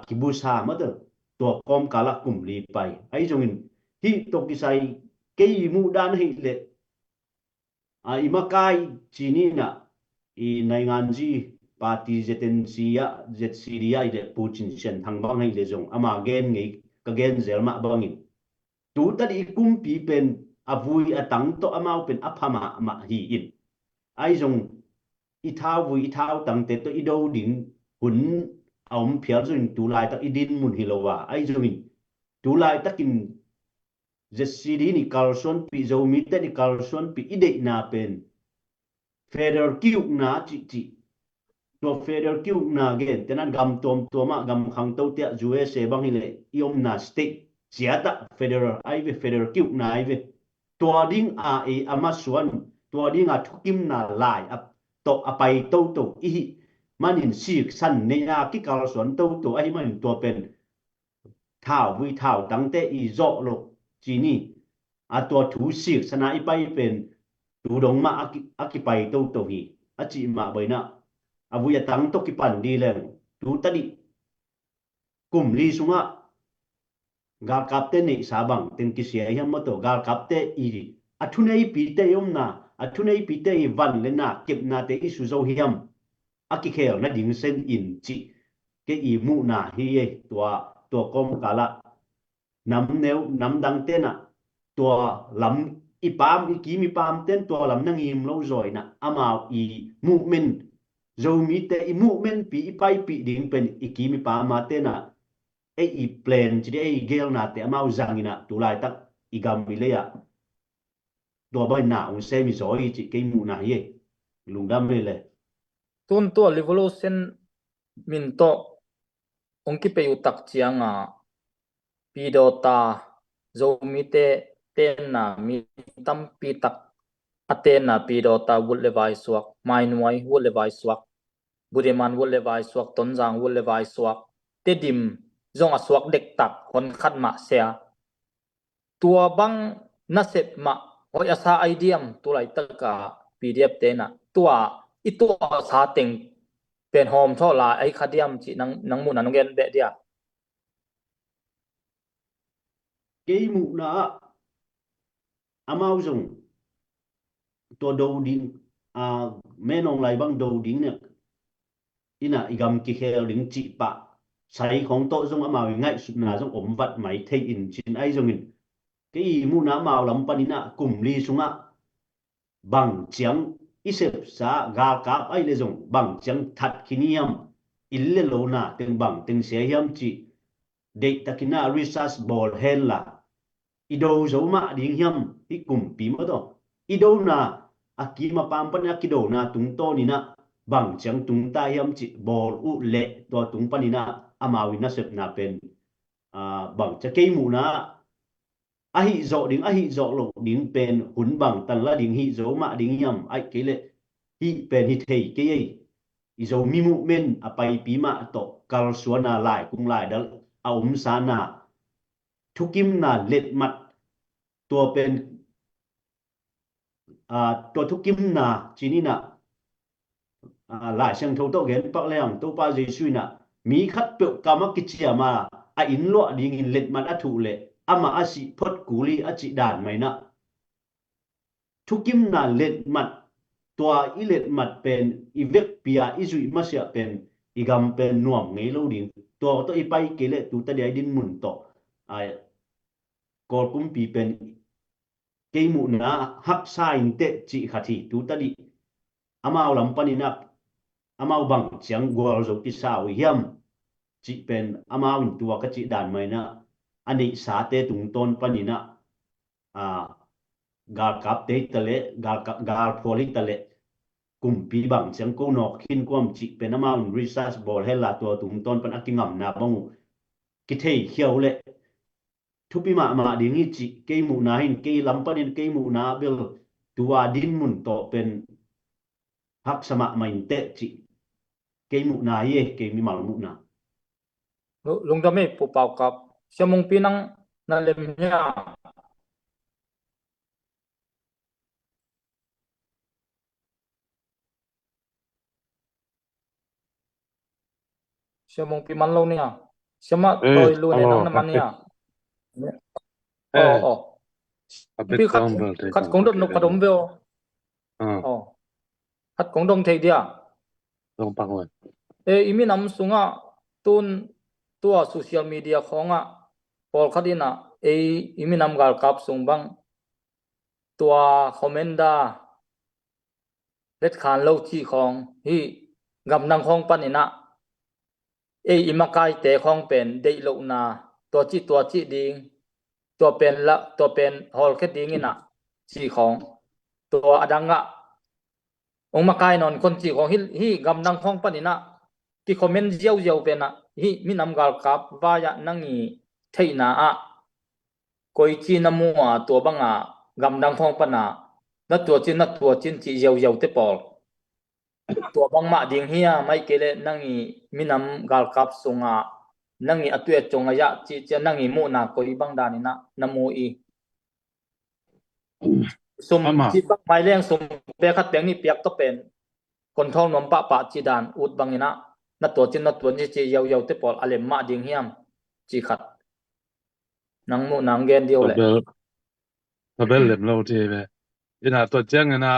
kibusa ma to kom kala kum li pai ai jongin hi to kisai ke mu dan hi le imakai chini na i nai ngan ji party ZCDA ide Putin sen thang bang hai le jong ama gen ngi ka gen zel ma bangin tu ta di kumpi pen avui atang to amau pen aphama ma hi in ai jong i thau tang te to i do ding hun om phial jong tu lai tak idin mun hilowa ai jong in tu lai takin ZCD ni Carlson pi zo mi te ni Carlson pi ide na pen federal kiu na chi to federal kiu na gen tenan gam tom ma gam khang to tia USA bang hile iom na state siata federal aive federal kiu na aive to ding e amasuan to ding thukim na lai to apai to i manin sik san ne ki Carlson to ai manin to pen thao tang te i zo lo chi ni to thu sik sana i pai pen tu dong ma akipai to hi achi ma baina avuya tang to ki pan di leng tu tadi kum li sunga gal kapte ni sabang ten ki sia hiam moto gal kapte i athunei pi te yom na athunei pi te i van le na kep na te isu zo hiam aki khel na ding sen in chi ke i mu na hi e to kom kala nam dang te na to lam i pam i ki mi pam ten to lam nang im lo zoi na amao i movement zo mi te i movement pi i pai pi ding pen i ki mi pa ma te na i plan chi e gel na te amao zangina tu lai tak i gam mi le ya do bai na un se mi zoi chi ke mu na ye lung dam le tun to revolution min to ong ki pe utak chianga pidota zomite ten na mi tampi tak aten na pidota wul levai suak mainwai wul levai suak budiman wul levai suak tonjang wul levai suak tedim zong asuak dek tak hon khat ma sia tua bang nasep ma hoi asa idm tulai taka pdf te na tua itu sa teng pen hom thola ai khadiam chi nang mu nan gen be dia cái mụ na amao dùng to đầu đinh men ông lại bằng đầu đinh nè ina igam ki khel ding chi pa sai khong to dùng amao ngai sụp na dùng ổm vật máy thay in chín ai dùng in cái mụ na amao lam panina kum li sunga bằng chiang isep sa ga kap ai le dùng bằng chiang that kiniam ille lo na teng bằng teng se hiam chi de takina research ball hen la ido zo ma ding hiam i kum pi ma do ido na akima pam pan akido na tung to ni na bang chang tung ta hiam chi bol u le to tung pan ni na amawi na sep na pen bang cha ke mu na a hi zo lo ding pen hun bang tan la ding hi zo ma ding hiam ai ke le hi pen hi thei ke ei i zo mi mu men a pai pi ma to kal suana lai kung lai dal a sa na thukim na let matตัวเป็นตัวทุกกิมนาจีนี่นะหลายเชิงทั่วโตเห็นปักแรงตัวป้าเจสุยนะมีคัดเปลกามักกิจยามาอินล้อดิ่งอินเล็ดมันอัถูเลยอามาอาศิพดกุลีอาจิด่านไหมนะทุกกิมนาเล็ดมัดตัวอีเล็ดมัดเป็นอีเวกเปียอีจุยมาเสียเป็นอีกำเป็นน่วมไงลูดิ่งตัวอีไปเกลตัวตะเดียดินหมุนต่อกอลกุมปีเป็นเกมุนะฮักซาอินเตจิขัดที่ตูตัดีอามาเอาลำปันินับอามาเอาบังเสียงกัวเราจะกิสาวเฮียมจิเป็นอามาเอาตัวกจิด่านไม่นะอันนี้สาเตตุงต้นปันินะกาลกับเตตะเลกาลพอลิตะเลกุมปีบังเสียงกูนอกขินความจิเป็นอามาเอารีซัสบอลเฮลาตัวตุงต้นปันอักิงำนาบังกิเทเขียวเลยทุกปีมาดิ่งฮิจิเกมูนาหินเกลัมปันินเกมูนาเบลตัวดินมุนโตเป็นฮักสมะไม่เตจิเกมูนาเยเกมีมาลมุนา ลุงดำไม่ปูเป่ากับเสียมงปีนังนั่นเลยเนี่ยเสียมงปีมันเราเนี่ยเสียมาตัวลูเนี่ยนั่งน้ำมันเนี่ยอ๋อ a bitพี่down well take คัด on ของดนกกระดมเบล ah อ๋อคัดของดงเทียเดีย dong pang wen อีมีน้ำสุงอ่ะตุนตัวโซเชียลมีเดียของอ่ะพอลคดีน่ะอีมีน้ำกาลกับสุงบังตัวคอมเมนต์ดาเล็ดขานเล่าที่ของฮีกำนังของปันนี่นะอีมากายแต่ของเป็นเดลลูนาตัวจีดิงตัวเป็นฮอลแค่ดิงนี่นะจีของตัวอดังอ่ะองมากายนอนคนจีของฮีกำนังของปันนี่นะที่คอมเมนต์เจียวเป็นนะฮีมีน้ำกาลกับว่ายะนั่งอีเทียนาอ่ะก็อีจีน้ำมัวตัวบังอ่ะกำนังของปันน่ะนั่นตัวจินจีเจียวเตปอลตัวบางมาดิ่งเฮียไม่เกลนั่งอีมีน้ำกาลกับสงอ่ะนั่งอีอตุเอจงอายะจีจะนั่งอีมูนาก็อีบังดานี่นะน้ำมูอีสมที่บังไม่เลี้ยงสมเปียขัดเปียงนี่เปียกก็เป็นคนท้องนมปะจีดานอุดบังนี่นะนั่นตัวจินจีเยียวเตปอลอะไรมาดิ่งเฮียมจีขัดนังมูนังเกนเดียวเลย tabel lem lo te be ina to chang ina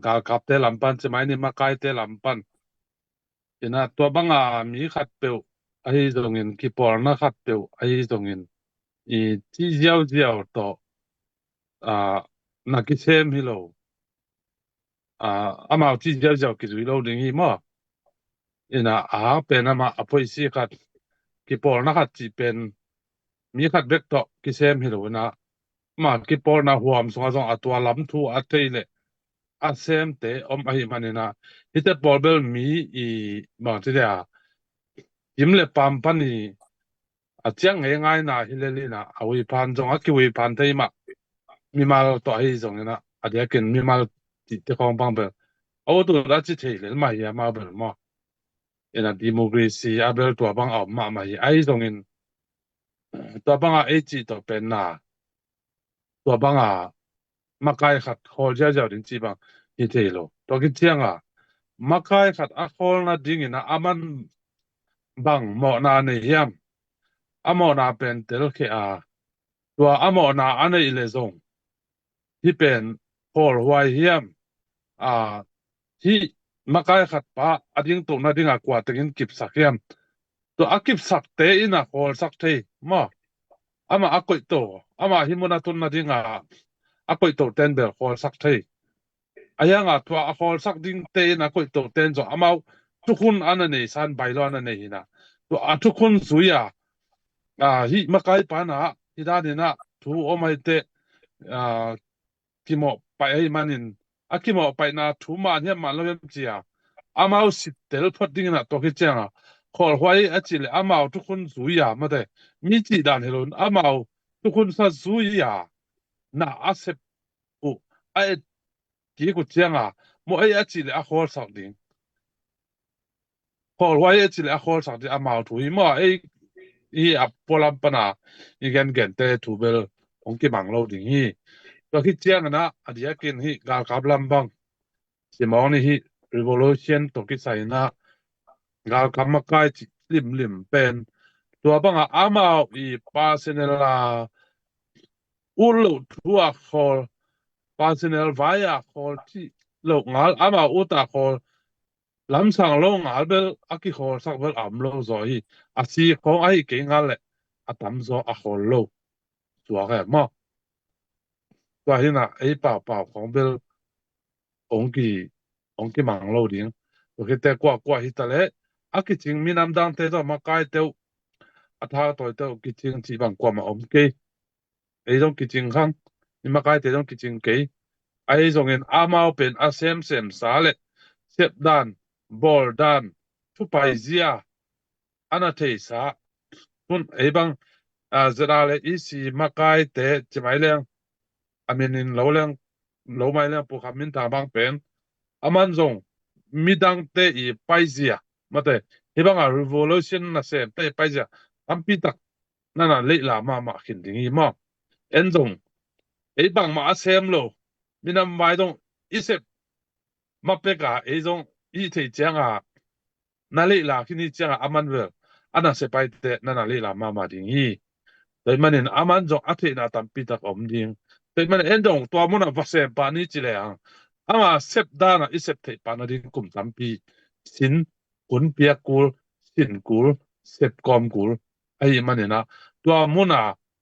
ga kap te lampan che mai ni ma kai te lampan ina to banga mi khat pe ai dong in ki por na khat pe ai dong in i chi jiao to na ki sem hi lo ama chi jiao ki zui lo ding hi mo ina pe na ma apoi si khat ki por na khat chi pen mi khat bek to ki sem hi lo naมากี่ปอนะหัวมสงสงตัวลำทูอัตเลยอาเซมเตอมไอมันนะฮิตเตอร์บอลเบลมีอีมาที่เดียยิ้มเล็บปั๊มปันนี่ chiang ngai ngai na hileli na awi pan jong akiwi pan thei ma mi mal to hi jong na adia ken mi mal ti te khong bang bel o tu la chi thei le ma ya ma bel mo ina democracy abel to bang au ma hi ai jong in to bang a e chi to pen na to bang a ma kai khat khol ja ja din chi bang hi thei lo to ki chiang a ma kai khat a khol na ding ina aman bang mo na ne hiam amo na pen tel ke a tua amo na ane ile zong hi pen hol huai hiam a hi makai khat pa ading to na ding a kwa tengin kip sak hiam to akip sak te ina hol sak the ma ama akoi to ama himona tun na ding a akoi to ten bel hol sak the ayanga tua a hol sak ding te ina koi to ten zo amau tukun anane san bailo anane hina to a tukun zuya hi makai pa na hi da ni na thu o mai te kimo pai ai manin akimo pai na thu ma nya ma lo yam chia amao sit tel phot ding na to ke changa khol hwai achile amao tu khun zuya ma de mi chi dan helon amao tu khun sa zuya na asep u ai ki ku changa mo ai achile a khol sak ding khol hwai achile a khol sak ding amao thu hi mo ai hi a polam pana i gen te thu bel ong ki bang lo ding hi to ki changa na adia kin hi gal kap lam bang simong ni hi revolution to ki sai na gal kamakai chi lim pen tua banga amao i pasenela ulo tua khol pasenel vaya khol chi lo ngal ama uta khol lam sang lo ngal bel aki khol sak bel am lo zo hi asi khong ai ke ngal le atam zo a khol lo tua ga mo tua hina ai pa khong bel ongki ongki mang lo ding to ke te kwa hi ta le aki ching minam dang te zo ma kai te atha toy te ki ching chi bang kwa ma om ke ei dong ki ching khang ni ma kai te dong ki ching ke ai zong en amao pen a sem sa le sep dan bol dan thu pai zia ana te sa tun ei bang a zera le i si ma kai te chi mai leng amin in lo mai leng pu kham min ta bang pen aman zong midang te i pai zia mate hi bang a revolution na sem te pai zia am pi tak nana le la ma khin ding i ma en zong ei bang ma sem lo minam mai dong isep ma pe ka ei zong i te chiang a na le la kini chiang a aman vel ana se pai te nana le la ma ding i dai manin aman zong a the na tam pi tak om ding dai man en dong to mo na va se pa ni chi le ang ama sep dana isep te pa na ding kum tam pi sin kun pia kul sin kul sep kom kul ai manina to mo na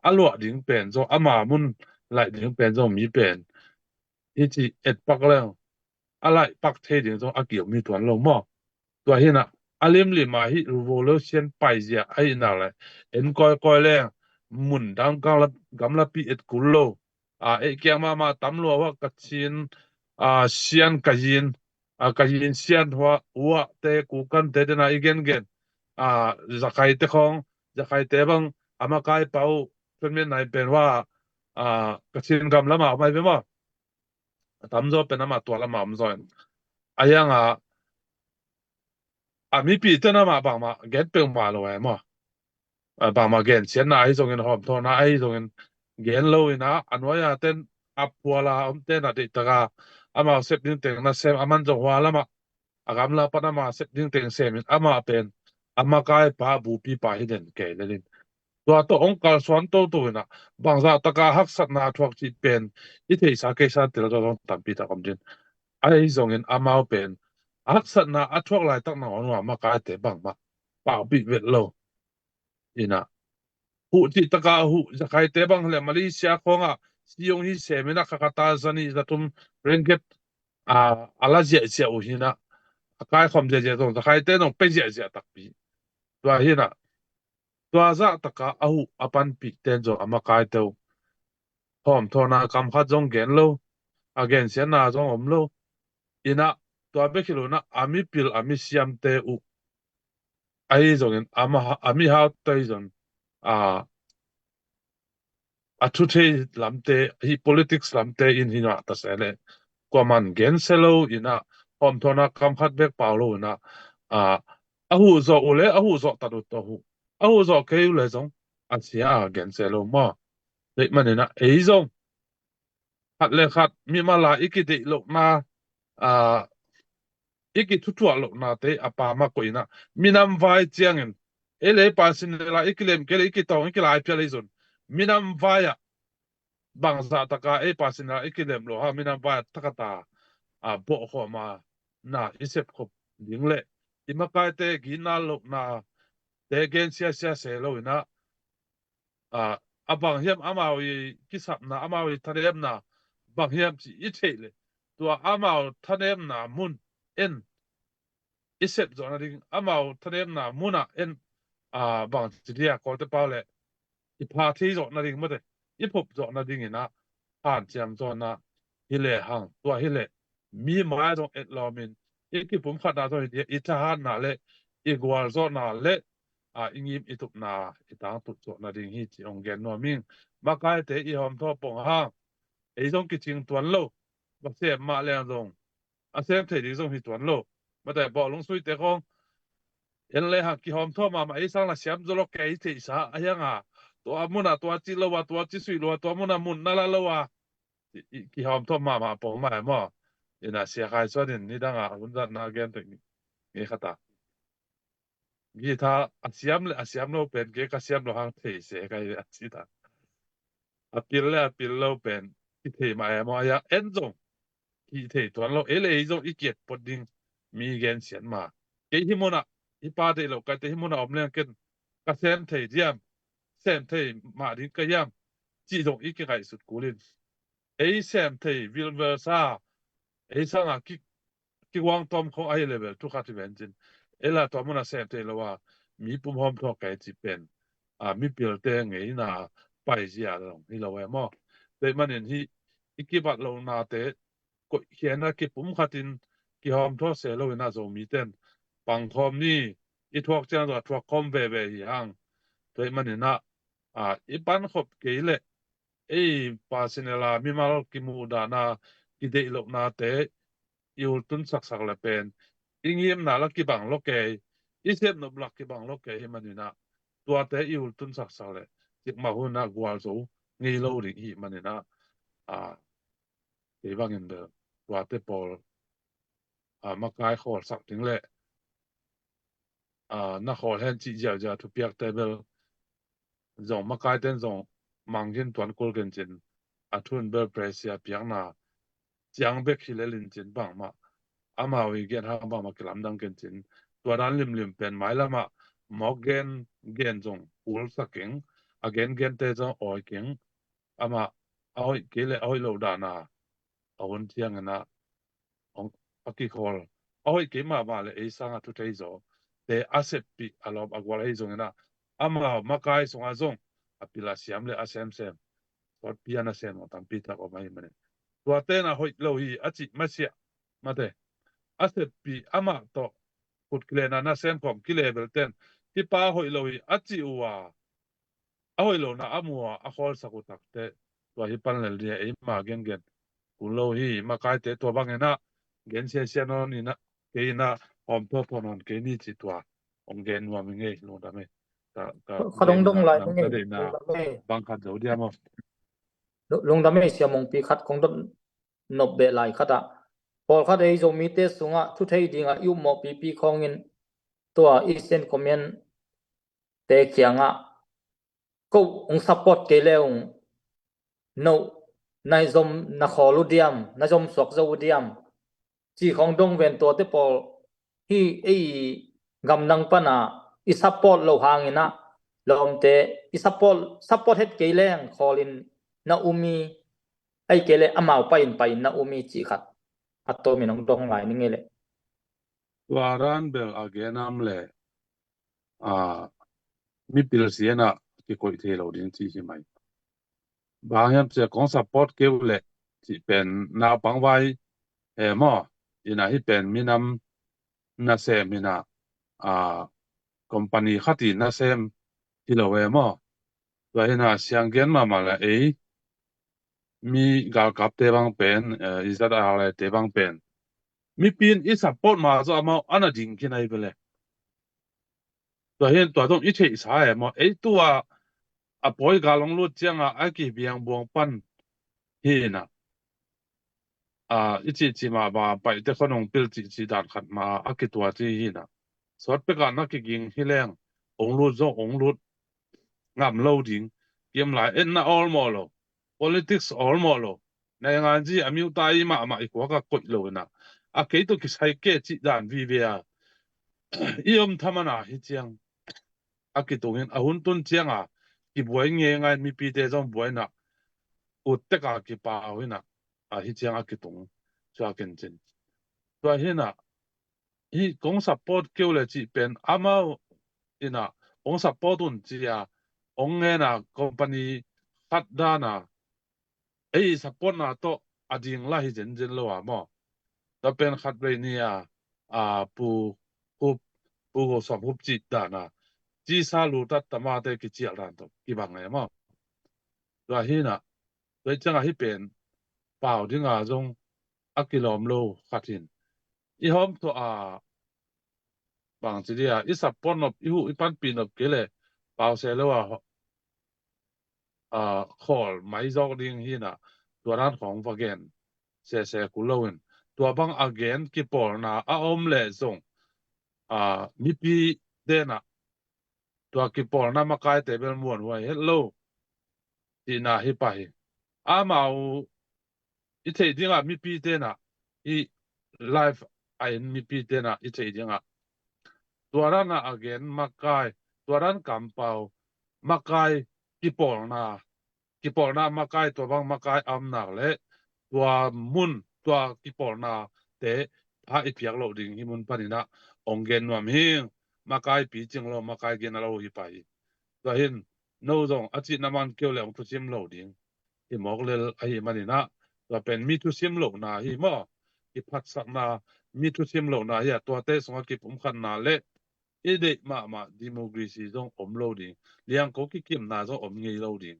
alo ding pen zo ama mun lại ding pen zo mi pen ichi et pak lang alai pak the ding zo akio mi tuan lo mo to hina alim li ma hi revolution pai zia ai na le en koi le mun dang gam la pi et kul lo e kyang ma tam lo wa ka chin sian ka yin sian wa te ku kan te na igen gen zakai te khong zakai te bang ama kai pau pen men nai pen wa ka chin gam lama mai be ma tam zo pen ama to lama am zo ayang mi pi te na ma bang ma get pe ma lo ai ma bang ma gen chen na ai zong en hom to na ai zong en gen lo ina anwaya ten apwala om ten ati taka ama sep ding teng na sem aman zo wa lama agam la pa na ma sep ding teng sem ama pen ama kai pa bu pi pa hi den ke le lin to to ong kal swan to na bang za taka hak sat na thuak chi pen i thei sa ke sa tel do tam pi ta kom din ai zong en ama pen hak sat na a thuak lai tak na on wa ma kai te bang ma pa pi vet lo ina hu ti taka hu zakai te bang le Malaysia khonga siong hi semina kakata zani zatum ringgit ala zia u hina kai khom zia dong zakai te nong pe zia tak pi tua hina tua za taka ahu apan pi ten zo ama kai te hom thona kam kha jong gen lo again sian na jong om lo ina tua be khilo na ami pil ami siam te u ai zong en ama ami ha te zong ทุเทลำเตฮี politics ลำเตอินหินะตัดเสเลยกว่ามันเกณฑ์เซโลอินะพร้อมทนักคำคัดเบกเปล่าโลนะหูจออุเลหูจอตัดตัวหูจอเกี่ยวเลยจงเสียเกณฑ์เซโลมาเด็กมันเนี่ยไอ้จงขัดเลยขัดมีมาลาอีกทีโลมาอีกทุกๆโลนาเตะป่ามากกว่านะมีน้ำไฟเจียงเงินเลยปาสินละอีกเล่มเกลอีกตองอีกหลายเพียเลยจนมีน้ำไฟบางสัตว์ก็ปาสินละอีกเล่มโลฮะมีน้ำไฟตะกตาบอกขอมาน่ะอิเสพขบยิงเละอิมากายเตะกินน่าโลน่ะเตะเกนเสียเสียโลนะบางเฮียมอามาวิกิสับนะอามาวิทะเลมนะบางเฮียมสิอิเทเลยตัวอามาทะเลมนะมุนเอ็นอิเสพจอนาดิงอามาทะเลมนะมุนเอ็นบางสิเดียก็จะเปล่าเลยอีพาที่จอนาดิงไม่ได้อีพบจอนาดิงนะผ่านเจียมจอนะฮิเลหังตัวฮิเลมีมาตรงเอ็ดลอมินอีกที่ผมขัดนาตัวเดียอิทหารนาเลอีกวาลจอนาเลอิงิมอิตุกนาอิตางตุกจอนาดิงฮิจิองเกนนัวมิงมากายเตอีหอมทอปงห้างไอ้จงกิจิงตัวนโลบักเสียมาเลียงจงเสียมเทดิจงฮิตัวนโลมาแต่บอกลงสุยเตะของเอ็นเลยหักกิหอมทอมาไอ้สังละเสียมจลกแกอิเทสาไอ้ยังตัวมุนตัวจิโลวะตัวจิสุยโลวะตัวมุนมุนนั่นละโลวะกิหอมทอมาปงมาหม้อเสียหายส่วนนี้ดังหุ่นจัดนาเกนตึงนี่ขตากีถ้าเสียมโลเป็นเกก็เสียมโลหังเทเสกไอ้สิตาปิลโลเป็นที่เทมาหม้อยังเอ็นจงที่เทตัวโลเลยจงอีเกียรปดิ้งมีเกณฑ์เสียนมาเกี่ยหิมนะฮิปาเดโลกันเตหิมนะอมเลี้ยงกันก็เซมเทเดียมเซมเทมาดิ้งก็ยังจีจงอีกไก่สุดกูลินเซมเทวิลเวอร์ซาสังกิวางตอมของไอเลเวลทุกขัดเวนจินล่ะตัวมันเซมเทลว่ามีปุ่มหอมทอกไก่จีเป็นมีเปลี่ยนเตงไงน่ะไปเสียลงที่เราไว้มอแต่มันเห็นที่อีกบัดลงนาเตก็เขียนนะกิปุ่มขัดินกิหอมทอเสลวินาโซมีเต้นปังทอมนี่อีทวกเจ้าตัวทวกคอมเบเบยังแต่มันเห็นนะอีปันขบเกลปาสินลามีมาลกิมูดานากิเดลกนาเตยูตุนสักละเป็นอิงยิมนาลกิบังโลเกอิเซมนบลักกิบังโลเกให้มันนี่นะตัวเตยูตุนสักเลยจิกมาหุนากวาลโซงี้โลดิฮีมันนี่นะเดี๋ยวบางอย่างเดอตัวเตปอลมากายขอสักถึงเลยนักขอแทนจีเจ้าจะทุกเปียกเตเบลจงมากายเต้นจงมังยินตัวนกูกันจินทุนเบอร์เพรสเซียเปียกนาจังเบกฮิเลลินจินบังมามาวิเกนฮางบังมากลำดังกันจินตัวนั้นลิมเป็นไม้ละมาหมอกเกนจงอุลสักเก่งเกนเตจงอ้อยเก่งมาเอาเกลเอาโลดานาเอาวันเที่ยงนะองปักกิคอลเอาเกมาเลยสังทุเทโซเตอาเซปิอารมณ์กวาลจงนะมากายสงอาจงปิลาเซียมเลยเซมตัวพิจารณาเซมตั้งปีตากออกมาอย่างนี้ตัวเต้นหอยเราฮีจิมาเสียมาเตอาเซปีมาโตพุดเกลนาเซมของกิเลเบลเต้นที่ป้าหอยเราฮีจิวัวหอยเรานะมัวขอลสักุตักเตตัวฮิปันเลเดียมาเกนกุโลฮีมากายเตตัวบางเงินะเกนเสียนนี่นะเกนะหอมตัวพนันเกนี่จิตัวองเกนว่ามึงเงยลงได้ไหมขดงดงไหลมึง ก็ได้นะบางขัดเดี๋ยวเดียวมาลงดำไม่เสียมงปีขัดคงต้องนบเบลายขัดพอขัดไอ้จงมีเตสุงทุเทดิงยุมปีของเงินตัวอีเซนคอมเมนเตเขียงก็องซัพพอร์ตเกลียวโนนายจมนักขอลุดียมนายจมสวกเจ้าดียมจีของดงเวนตัวเตปอลที่กำลังปนาอีซัพพอร์ตเราหางเงินลอมเตอีซัพพอร์ตเฮ็ดเกลียงคอลินนาอุมีไอ้เกลอามาไปนาอุมีจีขัดอัตโตมินองดงไหลนี่ไงเลยวารันเบลอาเกนามเลมีพิลเซียนะที่คุยเทเราดินที่ใช่ไหมบางอย่างจะของซัพพอร์ตเกลเลที่เป็นนาบังไว้มอที่เป็นมีนำนาเซมินะคอมพานีขัดที่นาเซมที่เรามอ ตัวเห็นsiang gen ma la mi gal kap te bang pen izat ale te bang pen mi pin i support ma zo ma ana ding kinai beleตัวเห็นตัวต้องอิเทสายมาตัวปอยกาลงลุดเจียงกี่เบียงบวงปันเฮนะอิจิมาบาไปแต่ขนมปิลจิดานขัดมากี่ตัวที่เฮนะสอดไปกันนักกิงฮิแรงองลุดจงองลุดงามเล่าดิงเกี่ยมหลายน่า all มอล politics all มอลในงานจีมิวตายมาอีกว่าก็กดเลยนะกี่ตัวกิใช้เกจิดานวิเวียยมทำมันฮิเจียงกี่ตัวเห็นหุ่นตุนเจียงกี่บวยเงี้ยงมีปีเตจงบวยนะอุดเตกกี่ป่าเห็นฮิเจียงกี่ตรงจะกันจริงตัวเห็นฮีกง support เกี่ยวเลยจีเป็นมาอินะกง support ตุนจีองเงินcompany ขัดด้านsupport โตอดีงไล่เจนเลยมั้งแต่เป็นขัดเรนีปูสอบหุบจิตด้านจีซาลูตัดตมาเตกิจิอารันตุกี่บางไงมั้งตัวเห็นโดยจังที่เป็นเปล่าที่งาจงกิลอมโลขัดหินอีหอมตัวบางทีอีสับปนอีหูอีปันปีนกี่เลยเปล่าเสร็จแล้วขอไม่จอกดิ้งหินตัวร้านของฟาเกนเสกุลวินตัวบางอเกนกี่ปอลอมเล่จงมีปีเดนะตัวกี่ปอลมาใกล้แต่เป็นมวนไว้เฮลโลที่น่าฮิปไปมาอีเทดิ้งมีปีเดนะอีไลฟ์มีปีเดนะอีเทดิ้งตัวนั้นagain มาไกลตัวนั้นกำเปามาไกลกี่ปอลมาไกลตัวบางมาไกลนักเลยตัวมุนตัวกี่ปอลแต่พาอีเพียกเราดิ่งที่มุนปนินะองเกนวมหิงมาไกลปีจิงเรามาไกลเกนเราฮิไปตัวเห็นโน้ตงอาทิตย์น้ำมันเกี่ยวเลยทุชิมเราดิ่งที่มอกเลยมันนี่นะตัวเป็นมีทุชิมเราฮิมอที่พัดสักมีทุชิมเราตัวเตะสงกิผมขันเลยเด็กมาดิโมกรีซีจงโลดิ่งเลี้ยงเขาคิมจงเงยโลดิ่ง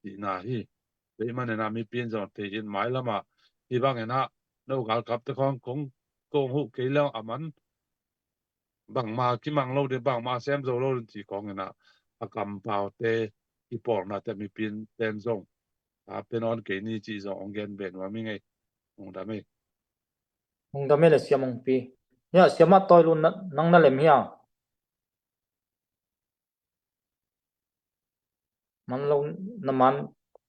ที่เด็กมันมีเปลี่ยนจงเตยินหมายละที่บางเราการกับแต่ของโกงหุเกลียงมันบางมาคิมังโลเดบางมาแซมโซโลที่ของกำเปาเตที่ปอกแต่มีเปลี่ยนเต้นจงเป็นอนเกนี่จีจงองเกนเบนว่าไม่ไงองดามิเลยเสียมงปีเนี่ยเสียมาต่อยลุนนั่งนั่นเลยมั้ยมันลงน้ำมัน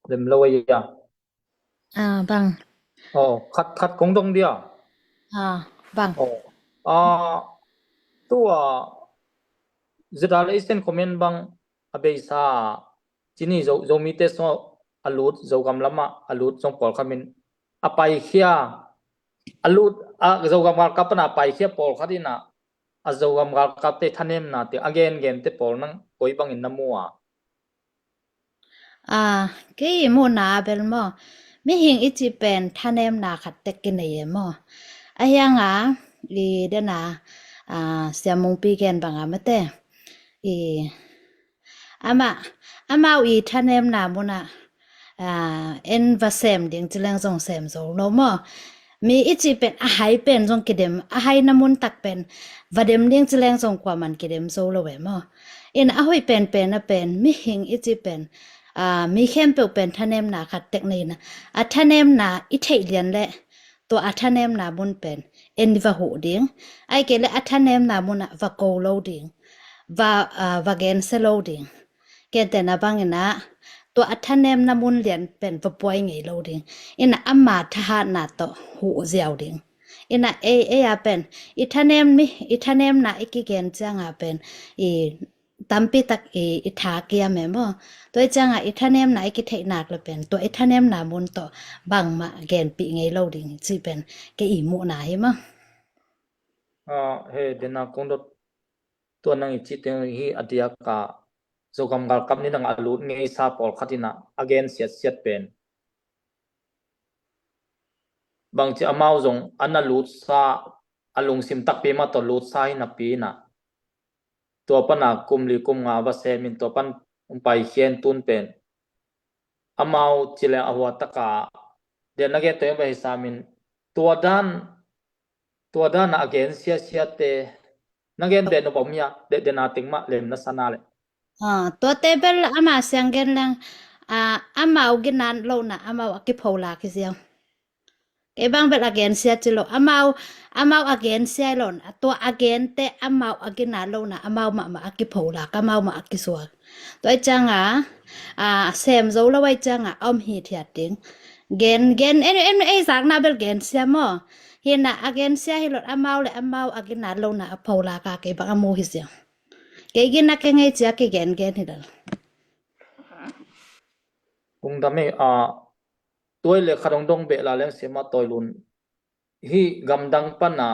เต็มเลยบังคัดกงตรงเดียวบังตัวจะได้เส้นคอมเมนต์บังอเบซ่าจีนี่จะมีเตสอลูดจะกำลังมาอลูดจงปอลคามินไปเขียอลูดจะกำลังกับนะไปเขียปอลคาดินะจะกำลังกับเตทันเนมนะเตagainเตปอลนั่งโอยบังอินน้ำมัวกี่โมนาเบลมอไม่เห็นอิจิเป็นท่านเอ็มนาขัดเตกินเลยมอยังลีเดนะเสียมงปีแกนบางไม่เตอามาท่านเอ็มนามุนะเอ็นวาเซมดิ่งจิเลงส่งเซมส่งโนมอมีอิจิเป็นหายเป็นส่งกิเดมหายน้ำมุนตักเป็นวาเดมดิ่งจิเลงส่งความมันกิเดมโซโลเวมอเอ็นหายเป็นไม่เห็นอิจิเป็นมีเข้มเปลวเป็นท่านเอ็มนาขัดเทคนิคนะท่านเอ็มนาอิเทเลียนและตัวท่านเอ็มนาบุญเป็นเอ็นว่าหูดิ่งเกลท่านเอ็มนาบุญว่าโกโลดิ่งว่าเกนเซโลดิ่งเกแต่นาบังนะตัวท่านเอ็มนาบุญเลียนเป็นว่าป่วยไงโลดิ่งมาทหารนาต่อหูเจียวดิ่งเป็นท่านเอ็มนากิเกนจังเป็นตั้มปีตักทาเกียแม่บ่ตัวจังท่านเอ็มนากิเทนักละเป็นตัวท่านเอ็มนามุนต่อบางมาแกนปีไงเราดิ่งสิเป็นแกมุนาเห็นมั้เฮ้เดน่าคงตัวนั่งจิตที่อดียกะโจกำกักับนี่นั่งอลูดไงซาปอลขัดินะ again เสียดเป็นบางทีอามาจงอันนั้นลูดซาอลุงซิมตักปีมาตัวลูดซาให้นับปีนะตัวปัญหากุมลีกุมงาว่าเซมินตัวปัน ไปเขียนตุนเป็นอามาจิเลอหัวตะกาเดี๋ยวนักเก็ตตัวไปสามินตัวด้านอเกนเสียเตนักเก็ตเดนปมยาเดนาติงมาเลมนัสนาเล ตัวเตเบลอามาเสียงเกนลังอามาอุกินันโลนะอามาอกิพอลาคิเสียงเอบางเบลอเกนเสียจิโลอามาอเกนเสียโลนตัวอเกนเตอามาอกินันโลนะอามามาอกิพอลาอามาอกิสวกตัวจังเซมโซลไว้จังอมฮีเทียติงเกนเอสักนาเบลเกนเสียมอเฮน่ะอเกนเสียฮิโลอามาเลอามาอกินันโลนะพอลากาเกบังอามูฮิเสียงเกกินนักเงยเจ้าเกนฮิดลกุงทำให้ตัวเลขดงเบลาเลงเสียมาตัวลุนฮีกำดังปนา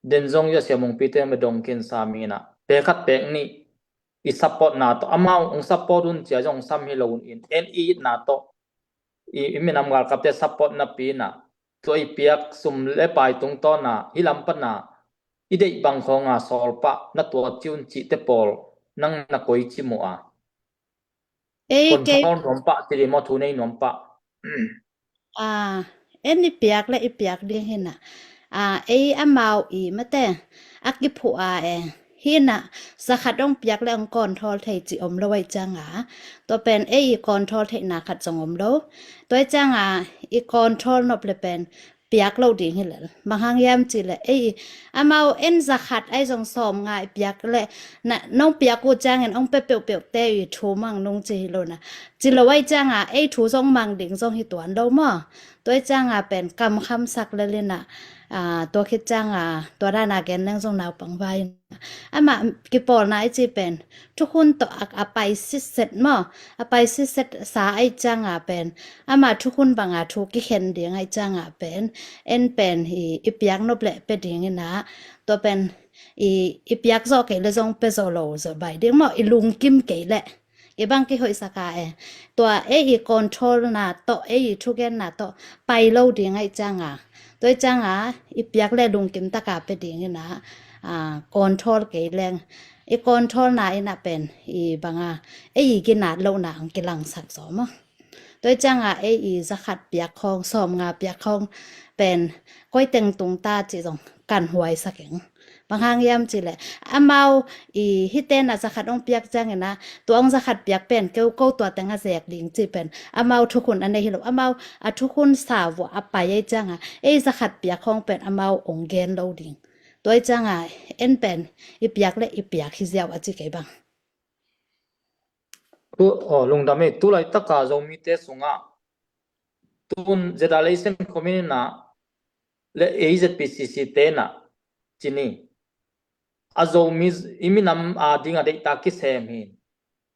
เดนซงยาเสียมงปีเตมดงกินสามีนะเปขัดเปกนี่อีซัพพอร์ตนาโตอามาองซัพพอร์ตรุนเจ้าจงซ้ำฮิโลนอินเอ็นอีนาโตอีมินำงานกับเตซัพพอร์ตนาปีนะตัวอีเปียกสุมเลปายตรงต้นนะฮิลำปนาอีเด็กบางของสอลปะนัตัวจิวนจิเตปอลนั่งนักคุยจิมัวคนท้องนมปะที่เรียกมาทุนในนมปะเอ็นอีเปียกและอีเปียกเดียงเห็นน่ะอามาอีมาแต่อักกิผัวเห็นน่ะสกัดองเปียกและองกรทอลไทยจิอมละไว้จังตัวเป็นอีกรทอลไทยนาขัดจงอมโลตัวจังอีกรทอลนบเลยเป็นเปียกเราดิ่งเห็นเลยบางครั้งยามจิเลยอามาเอ็นสกัดไอจงสอมง่ายเปียกเลยน่ะน้องเปียกกูจังเห็นองเปียวเตยทูมังน้องจิโลนะจิละไว้จังทูจงมังดิ่งจงหิตวนโลมั่วตัวจังเป็นกำคำสักเลยน่ะตัวคิดจังตัวด้านอาเกนเรื่องทรงนาวปังไว้มากิปอลนะไอจีเป็นทุกคนตัวไปซิเซ็ตมั่วไปซิเซ็ตสาไอจังเป็นมาทุกคนบางทุกกิเห็นเดียงไอจังเป็นเอ็นเป็นอีเปียกนบเละเป็นเดียงนะตัวเป็นอีเปียกโซเกลจงเปโซโลโซใบเดียงมั่วอีลุงกิมเกลเลยอีบางกี่หอยสักตัวอีคอนโทรลนะตัวทุกอย่างนะตัวไปโลเดียงไอจังตัวจังอีเปียกเลยลุงกิมตะกาไปเดียงนะคอนโทรลเกลแรงอีคอนโทรลนะอีน่ะเป็นอีบางกินนาโลนะอังกิลังสักสมตัวจังอีจะขัดเปียกคองสอมเปียกคองเป็นก้อยเต็งตุงตาจีจงกันหวยสักอย่างบางครั้งยามจิเลยอามาฮิเตนจะขัดองเปียกจังเห็นนะตัวองจะขัดเปียกเป็นเก้าตัวแต่งแสกดิ่งจีเป็นอามาทุกคนอันใดฮิโลอามาทุกคนสาวไปยัยจังจะขัดเปียกของเป็นอามาองเกนโลดิ่งตัวจังเอ็นเป็นอีเปียกและอีเปียกฮิเซียวจิเกบังตัวลุงดำเองตัวไรตะกาจงมีเตสุงตุนเจดาเลเซนคอมมินนะและAZPCCเตนะจินีazo mis iminam dinga de ta ki semin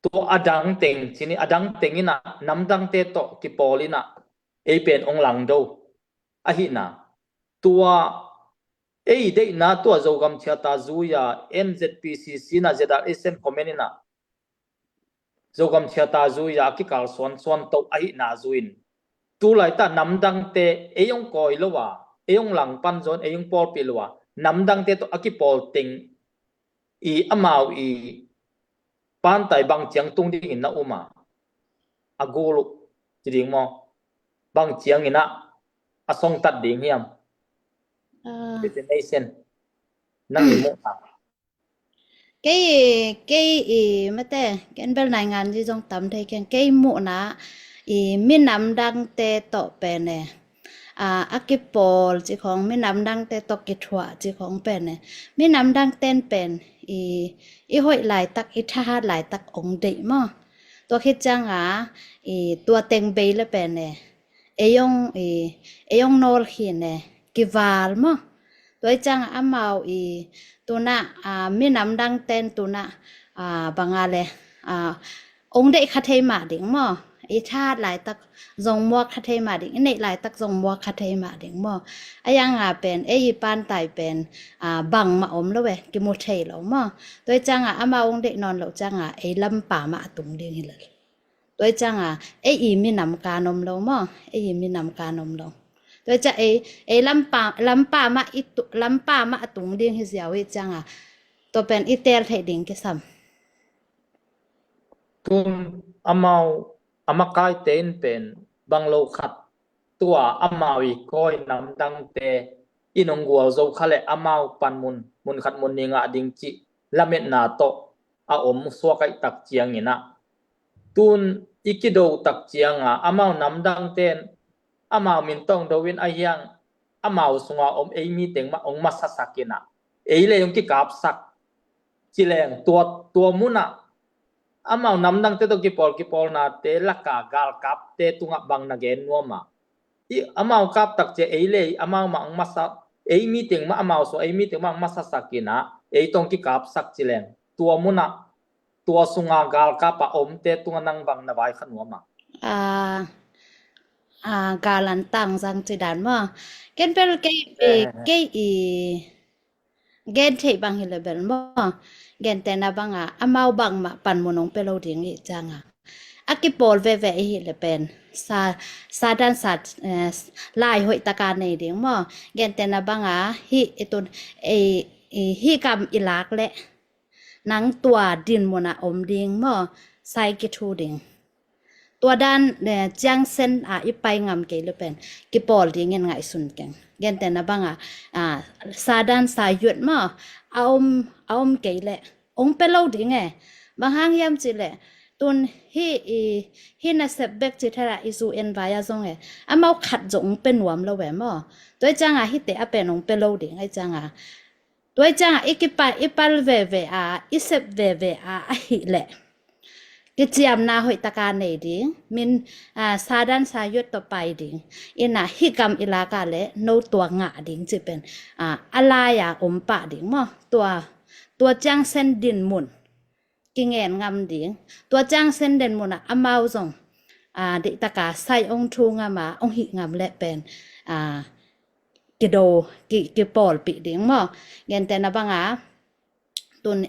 to adang teng chini adang tengina namdang te to ki polina e pen ong lang do ahi na tua de na to zo gam chia ta zuya NZPCC na zeda SM comenina zo gam chia ta zuya ki kal son to ahi na zuin tu lai ta namdang te e yong koi lowa e yong lang pan zon e yong pol pilwa namdang te to akipol teng amau pantai bang chiang tung ding in na uma agulu jiding mo bang chiang ina asong tat ding hiam destination nang mo ta cái mà thế cái bên này ngàn gì trong tầm thế cái mũ na miền Nam đang tê tọ bè nè akipol chỉของmiền Nam đang tê tọ kịch họa chỉของbè nè miền Nam đang tên bè hội lại tắc tha lại tắc ổn định màตัวคิดจังตัวเต็งเบลเลยเป็นยองโนลขีนกิวาลมั้งตัวจังเมาตัวน่ะมีน้ำดังเต้นตัวน่ะบางอะไรองเด็กคัดเทมาดิ่งมั้งชาติหลายตักจงมัวคัดเทมาดิ่งในหลายตักจงมัวคัดเทมาดิ่งมั้งยังเป็นปานไตเป็นบังมาอมแล้วเว้ยกิโมเทแล้วมั้งตัวจังเมาองเด็กนอนแล้วจังลำป่ามาตุงดิ่งเลยตัวจังมีน้ำกานมแล้วมั้งมีน้ำกานมแล้วตัวจะลำป่ามาตุงดิ่งให้เสียวจังตัวเป็นเตลไทยดิ่งกี่ซ้ำ tun amakai ten pen banglo khat tua amawi koi nam dang te inong gual zo khale amau pan mun khat mun ninga ding chi lamet na to a suwa kai tak chiang ina tun ikido tak chianga amau nam dang ten amau min tong do win ayang amau sunga ei mi teng ma ong masasakina ei le yong ki kap sak chileng tua muna amau nam dang te to ki pol na te laka gal kap te tunga bang na gen nuama i amau kap tak che ei le amau ma ang masa ei meeting ma amau so ei meeting ma masasakina ei tong ki kap sak chileng tua muna tua sunga gal kapa te tunga nang bang na vai khanuama galan tang sang chi dan mo ken pel ke i gen thei bang hi level mo gen te na banga amau bang ma pan monong pelo ding i changa akipol ve hi le pen sa dan sat lai hoi taka nei ding mo gen te na banga hi etun hi kam ilak le nang tua din mona ding mo sai ki thu ding tua dan chiang sen ipai ngam ke le pen ki pol ding ngen ngai sun keng gen te na banga sa dan sa yut mo aom ke le ong pelo ding e bang hang yam chi le tun hi na sep bek chi thara isu en vaya zong e amau khat jong pen wam lo we mo toi changa hi te apen ong pelo ding ai changa toi changa ipal ve isep ve hi le cái chiam na hội taka này đi min sa dan sa yut to pai ding ina hikam ilaka le no tua nga ding chi pen alaya pa ding mo tua chang sen din mun kingen ngam ding tua chang sen den mun amau zong de taka sai ong thu nga ma ong hi ngam le pen ki do ki pol pi ding mo gen te na banga tun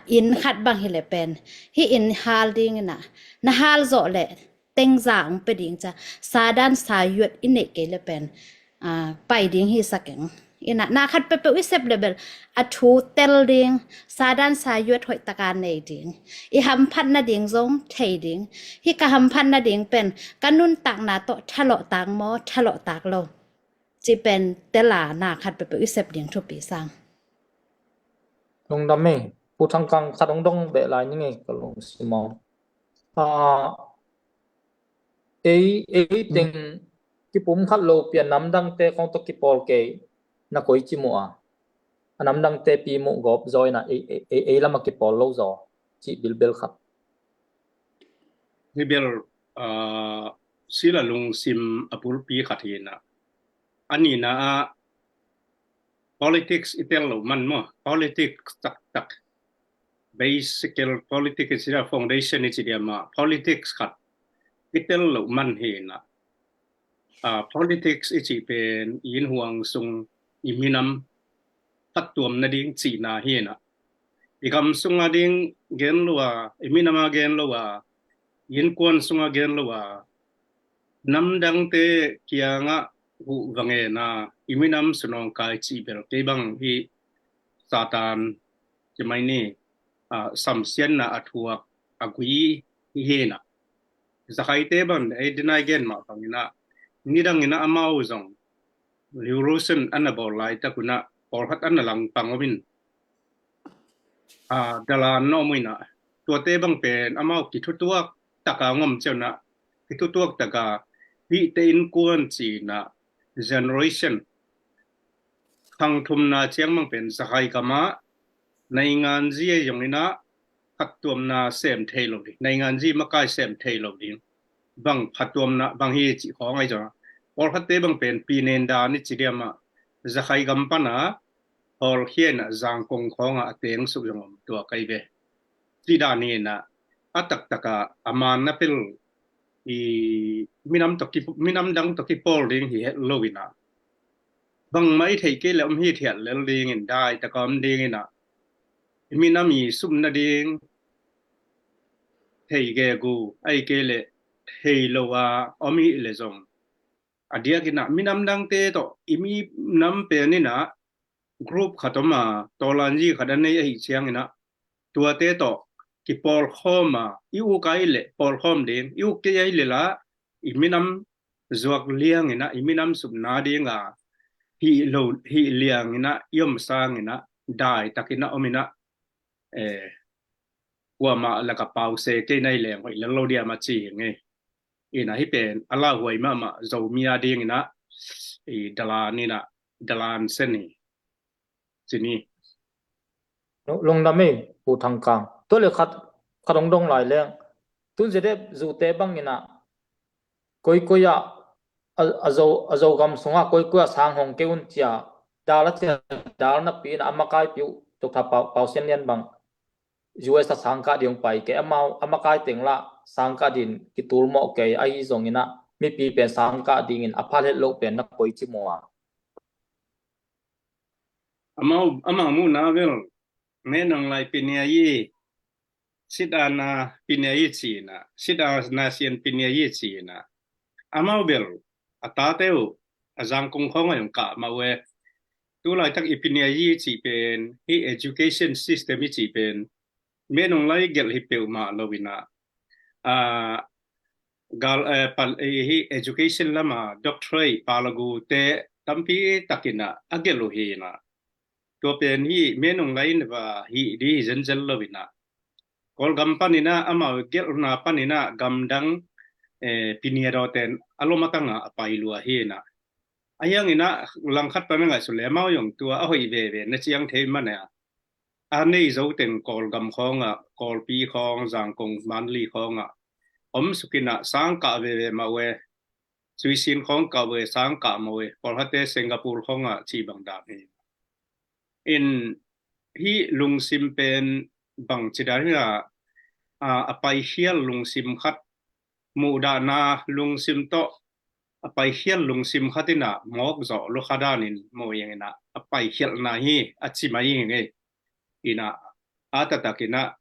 in khat bang hi le pen hi in hal ding na hal zo le teng za ong pe ding cha sa dan sa yut in ke le pen pai ding hi sakeng ina na khat pe wisep level a thu tel ding sa dan sa yut hoi taka nei ding I ham phan na ding zong thei ding hi ka ham phan na ding pen kanun tak na to thalo tang mo thalo tak lo chi pen tela na khat pe wisep ding thu pi sang long dam me pu thang kang khat ong dong be lai ni nge ka long simong ei teng ki pum khat lo pian nam dang te kong to ki pol ke na koi chi mo nam dang te pi mo gop zoi na ei lama ki pol lo zo chi bil khat ni bel sila lung sim apul pi khathina ani na politics itel lo man mo politics tak basic politics is a foundation is dia ma politics khat itel lo man he na politics is pen yin huang sung iminam patuam na ding chi na he na ikam sunga ding gen lowa iminama gen lowa yin kwan sunga gen lowa nam dang te kianga hu wange na iminam sunong kai chi bel te bang hi satan chimai ni samsian na athuak agui hi na zakai te ban ai dinai gen ma pangina nidang ina amau zong liurosen anabol lai ta kuna por hat analang pangobin dala no muina tua te bang pen amau ki thutuak taka ngom chona ki thutuak taka hi te in kuan chi na generation khang thum na chiang mang pen sakai kama nei ngan ji yong ina khattuam na sem thailo di nei ngan ji makai sem thailo di bang khattuam na bang hi chi khong ai jona or khatte bang pen pinen da ni chidiama zakai gampana or hiena zang kong khonga ateng su yong tua kai be ti da ni na atak taka aman na pel I minam dang to ki pol ding hi lowina bang mai thei ke lam hi thiat lel ding in dai ta kam ding ina minami sum na ding thei ge gu ai ke le thei lowa omi le zong adia kina minam dang te to imi nam pe ni na group khatoma tolanji khadan nei ai chiang ina tua te to ki Paul khoma iu kai le Paul khom ding iu ke ai le la iminam zuak liang ina iminam sub na dinga hi lo hi liang ina yom sang ina dai takina omina wa ma la ka pau se ke nai leng hoi lang lo dia ma chi nge ina hi pen ala hoi ma zo mia ding ina dala ni na dalan seni sini lung na me pu thang kang to le khat dong dong lai leng tun je de zu te bang ina koi ya azo gam sunga koi sang hong ke un chia dala chia dal na pi na amakai piu tok tha pau sen lian bang US sang ka diong pai ke amau amakai teng la sang ka din ki tur mo ke ai zong ina mi pi pen sang ka ding in aphal het lo pen na koi chi mo amau mu na vel menang lai pinia yi sidana pinia yi chi na sidana sian pinia yi chi na amau bel atateu azang kong khong ayong ka mawe tu lai tak ipinia yi chi pen hi education system chi pen menong lai gel hi peu ma lowina gal pal hi education lama doctorate palagu te tampi takina agelo hi na to pen hi menong lai wa hi di zen lowina kol gam panina ama gel na panina gamdang pinia roten alomatanga apailua hi na ayang ina langkhat pa nga sule mau yong tua a hoi ve na chiang the man ya anei zo ten kol gam khonga kol pi khong jang kong manli khonga sukina sang ka ve ma we suisin khong ka we sang ka ma we kol hate Singapore khonga chi bang da ni in hi lung sim pen bang chidania apai hial lung sim khat mu da na lung sim to apai hial lung sim khatina mok zo lo khadanin mo yengena apai hial na hi achi mai nge ina ata takina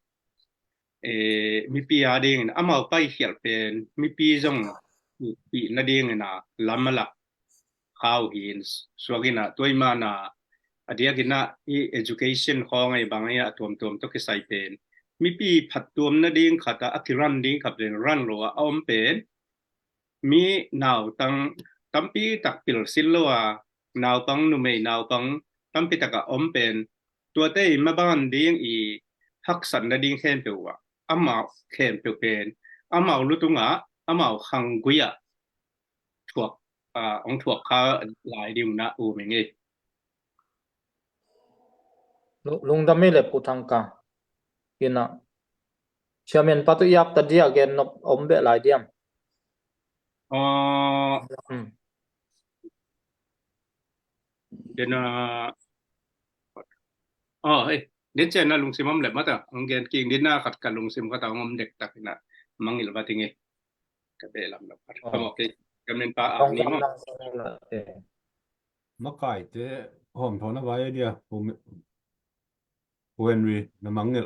mi pi ading amau pai hial pen mi pi zong pi na ding na lamala how hin swagina toima na adia gina i education khongai bangaya tom to ke sai pen mi pi phat tom na ding khata akiran ding khap den ran lo om pen mi naw tang tampi tak pil silwa naw pang nu mei naw pang tampi taka om pen tua te ma ban ding i hak san na ding khen pewa ama khen pe pen ama lutunga ama hangguya thuak ong thuak kha lai dim na u me nge lung da me le pu thang kang ina chairman patu yak ta dia gen nop ombe lai diam dena hey đến trên là lùng sim âm lệ mất à ông gen kiêng đến na khát cả lùng sim khát ông âm đek tak na mang il bating e cái bể làm được không ok cái nên pa ảo ní mà makai te hom thona vai dia Henry na mangel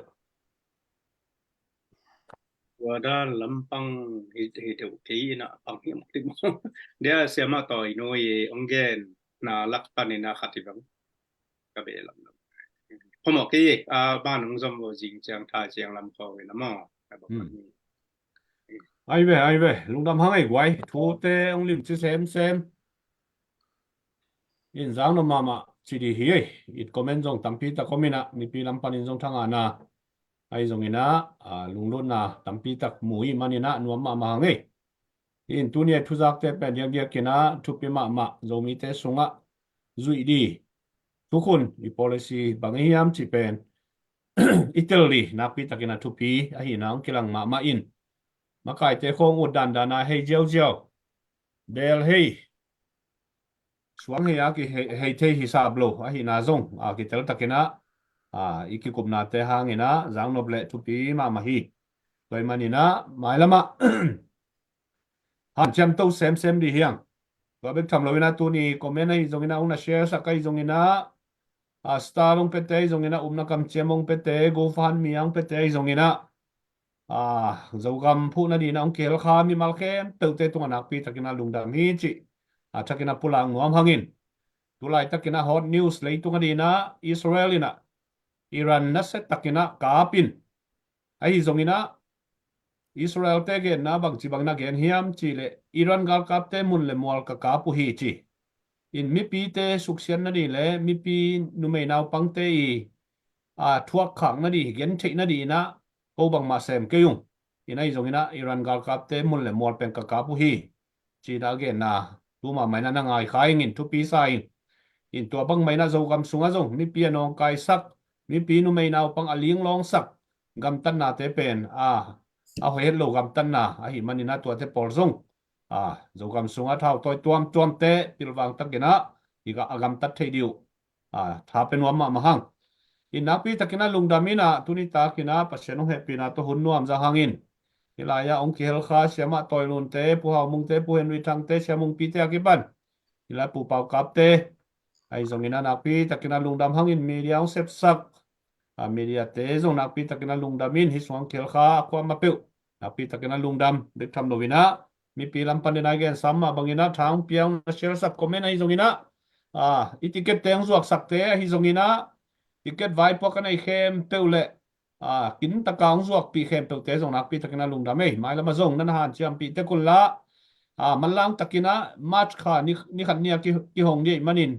và đó lắm pang hi đầu kỹ na pang hiểm tim dia xem mà tỏi nuôi ông gen na lắc pan na khát thì vắng cái bể làm được không ok ban ông dòng vào dinh trang thai trang làm kho vậy lắm mà ai về lung đam hang ai quay thu te ông lim chi xem in giang no mama chi di hi it comment jong tampi ta komina mi pi lam panin jong thanga na ai jong ina lung lon na tampi tak mui manina nuam ma nge in tunia thuzak te pen yang dia kina thupi ma zomi te sunga zui di tukun i policy bangiam chi pen Italy na pi takina thupi a hi na ong kilang ma in makai te khong udan dana hei jiao del hei suang hei ki hei te hisab lo a hi na zong ki tel takina iki kupna te hangina zang noble thupi ma hi toy manina mailama han cham to sem di hiang wa bek tham loina tu ni comment ai zongina una share sakai zongina star long pete zongina umna kam chemong pete go fan miang pete zongina zogam phu na di na ong kel kha mi mal khem te tu anak pi takina lungdam hi chi takina pulang ngom hangin tulai takina hot news lei tu ngadi na Israelina Iran na set takina kapin ai zong ina Israel te gen na bang chi bang na gen hiam chi le Iran gal kap te mun le mual ka ka pu hi chi in mi pi te suksian na di le mi pi nu mei naw pang te i thuak khang na di gen thei na di na ko bang ma sem ke yung in ai zong ina Iran gal kap te mun le mual pen ka ka pu hi chi da gen na tu ma mai na ngai khai ngin tu pi sai in tua bang mai na zo gam sunga zong mi pi anong kai sak mi pi nu mei naw pang aling long sak gam tan na te pen hoi lo gam tan na hi manina tua te por zong zo gam sunga thau toy tuam tuam te pilwang takina iga agam tat thei diu tha pen wa ma hang in napi takina lungdamina tuni ta kina paseno he pina to hun nuam za hangin hilaya ong khel kha siama toy lun te pu hau mung te pu henry thang te siamung pi te akipan hila pu pau kap te ai zongina napi takina lungdam hangin media ong sep sak media te zong napi takina lungdamin hi suang khel kha akwa ma peu napi takina lungdam dik tham lovina mi pi lam pandena gen samma bangina thang piang na share sap comment ai zongina itiket teng zuak sak te hi zongina ticket vai po kan ai khem peule kin takang zuak pi khem pe te zong napi takina lungdam ei mai lama zong nan han chiam pi te kulla man lang takina march kha ni khan nia ki hong ye manin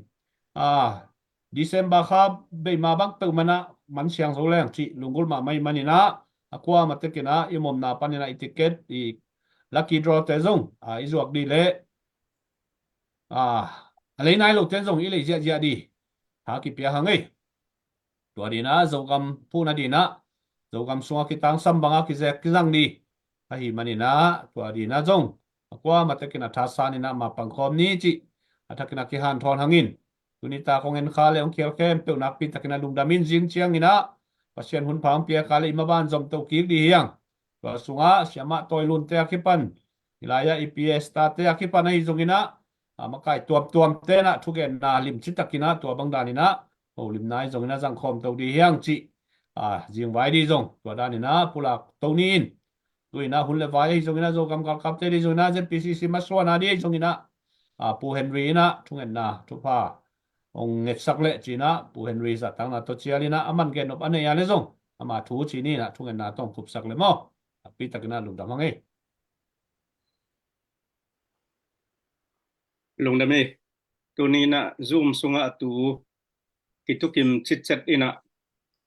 December kha be ma bang pe mana man siang zo leng chi lungul ma mai manina akwa matekina imom na panina ticket i lucky draw te zong izuak di le alei nai lo ten zong i le zia di ha ki pia hangai tua di na zo gam pu na di na zo gam sunga ki tang sam banga ki zek ki zang di hi manina tua di na zong akwa matekina tha sa ni na ma pangkhom ni chi atakina ki han thon hangin tunita kongen khale ong khial kem pe nak pi takina lungdamin jing chiang ina pasien hun phang pia kale imaban zom to ki di hiang wa sunga siama toy lun te akipan ilaya EPS ta te akipan ai zongina makai tuam te na thugen na lim chitakina tua bangdanina o lim nai zongina jang khom to di hiang chi jing vai di zong tua danina pulak to nin tuina hun le vai zongina zo kam kal kap te di zongina ZPCC maswana di zongina pu Henry na thungen na thupa ông ngết sắc lệ chỉ na bu Henry sa tang na to chiali na aman gen op ane ya le zong ama thu chi ni na thungen na tong khup sak le mo pi takina lum dam ngai lungdame tuni na zoom sunga tu kitukim chitchat ina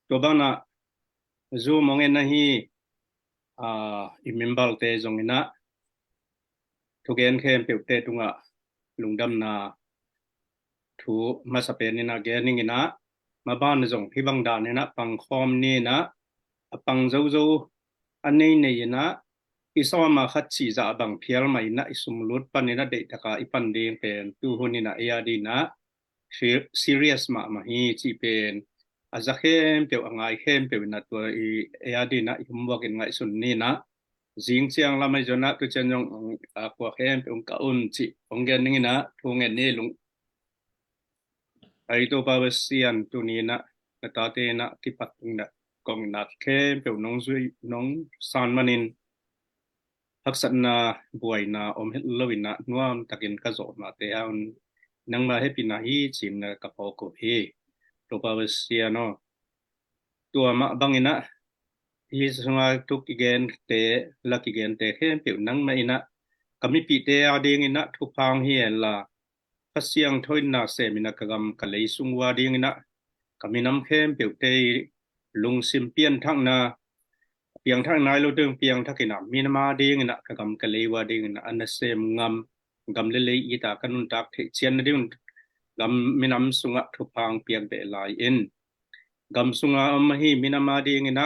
to bana zoom ongen na hi imimbal te zongina thugen khem peute tunga lungdam na thu masapen ina gening ina maban zong hibang dan ina pangkhom ni na apang zo anei nei ina isawama khachi za bang phial mai na isumlut panina de taka ipan ding pen tu hunina ayadi na serious ma hi chi pen azakhem pe angai khem pe na to ayadi na humwak in ngai sun ni na jing chiang lamai jona tu chen jong kwa khem pe ka un chi ongen ning na thungen ni lung ai to pa sian tu ni na ta te na ki patung na kong na khem pe nong zui nong san manin haksan na buai na om het lowina nuam takin ka zo na te an nang ma happy na hi chin na ka po ko he to pa sia no tua ma bangina hi sunga tuk igen te lucky gen te khem pe nang ma ina kami pi te ading ina thu phang hi la pasiang thoin na se mina kagam kalei sungwa ding ina kami nam khem pe te lung sim pian thang na piang thang nai lo deng piang thakina minama ding na kagam kalewa ding na anasem ngam gam lele ita kanun tak the chian ding gam minam sunga thupang piang be lai in gam sunga hi minama ding na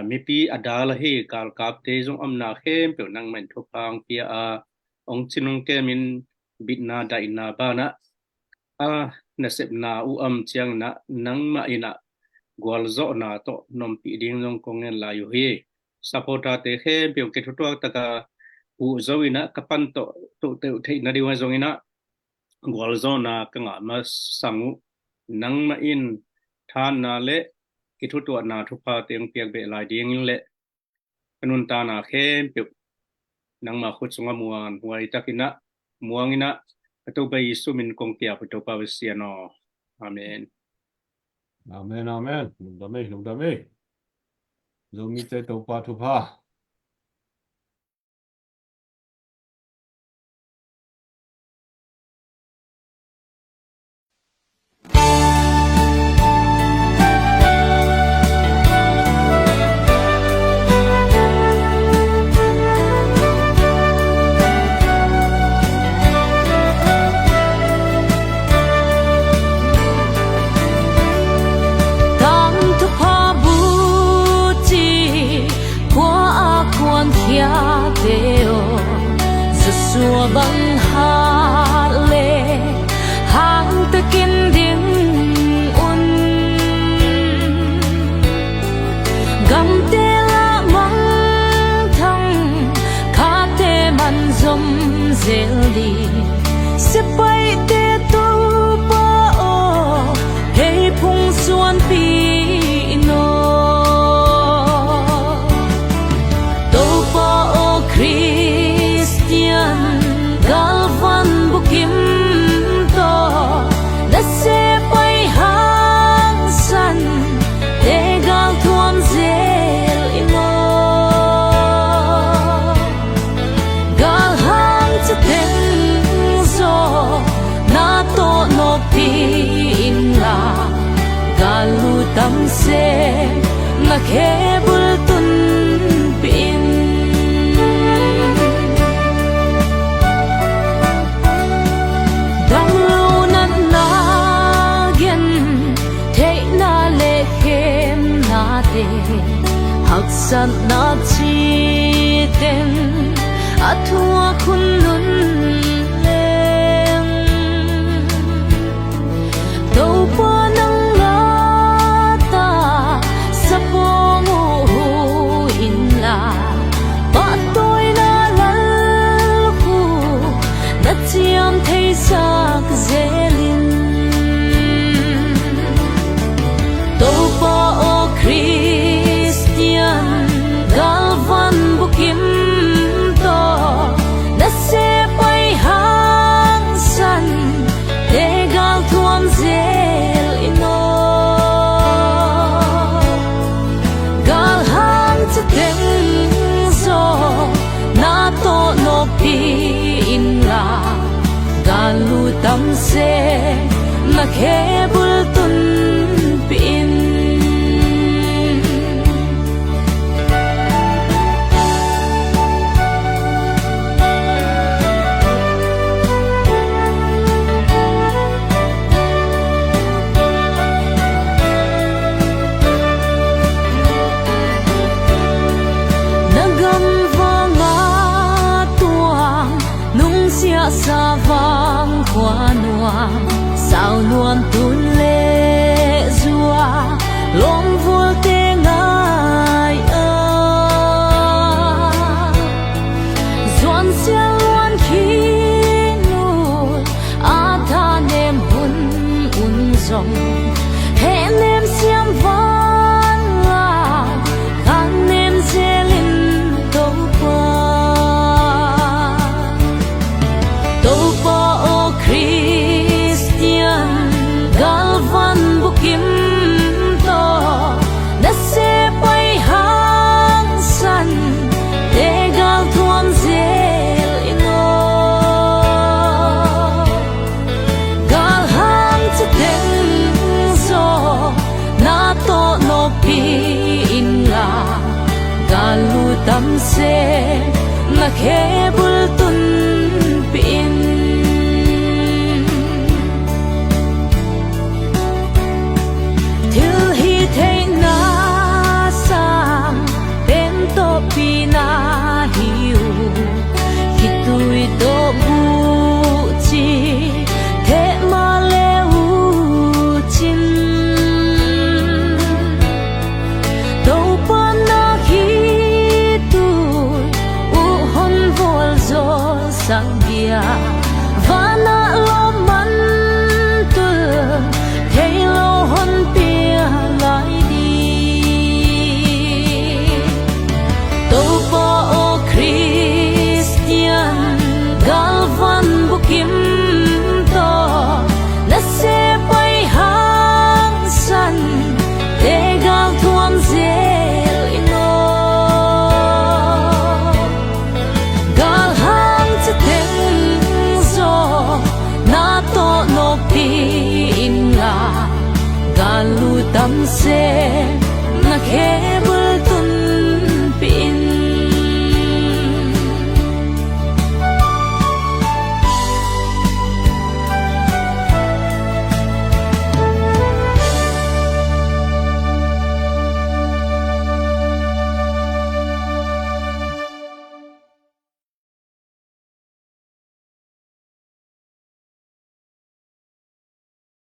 mipi adala hi kal kap te jong amna khem pe nang men thupang pia ong chinung ke min bitna daina bana nasep na u chiang na nang ma ina gwal zo na to nom pi ding jong kongen la yu hi sapota te khe pyo ke thotwa taka u zo ina kapan to te thei na diwa jong ina gwal zo na ka nga ma sangu nang ma in than na le ki thotwa na thupa teng piak be lai ding le kanun ta na khe pyo nang ma khut sunga muan huai takina muangina to bai sumin kong pia to pa siano amen amen lungdame zo mi che to pa thu pha Tam thu pha bu chi qua a quan thia deo Sua bang ha le hang te kin ding un gam te la mang thang kha te man zom zel di se pai te tu pa o hei phung suan pi no to pa o Christian galvan bukim to da se pai hang san te gal thuam zel imo gal hang cha ten zo na to no pi in la gal lu tam se na khe bul tun pin dang lu nan na gen te na le khem na te hak san na chi ten athua khun nun leng do pa nang la ta sa po mo in la ba tôi na lal khu na chiam thei sak zelin to pa o Christian galvan bukim to na se pai hang san te gal thuam zel ino gal hang cha ten zo na to no pi in la gal lu tam se na khe bul tun pin nagam vanga tuang nung sia sa vang kwa nuang sao nuam tun le zua long vul te ngai a zuan sia luan khi nu a tha nem hun un zong he nem siam van la kan nem zelin to pa o Christian galvan bukim to na se pai hang san te gal thuam zel ino gal hang cha ten zo na to no pi in la gal lu tam se na khe bul tun pin til hi thei na sang ten to pi na hiu hi tui to bu chi the ma le u chin do pa na hi tu u hon vol zo se na ke bu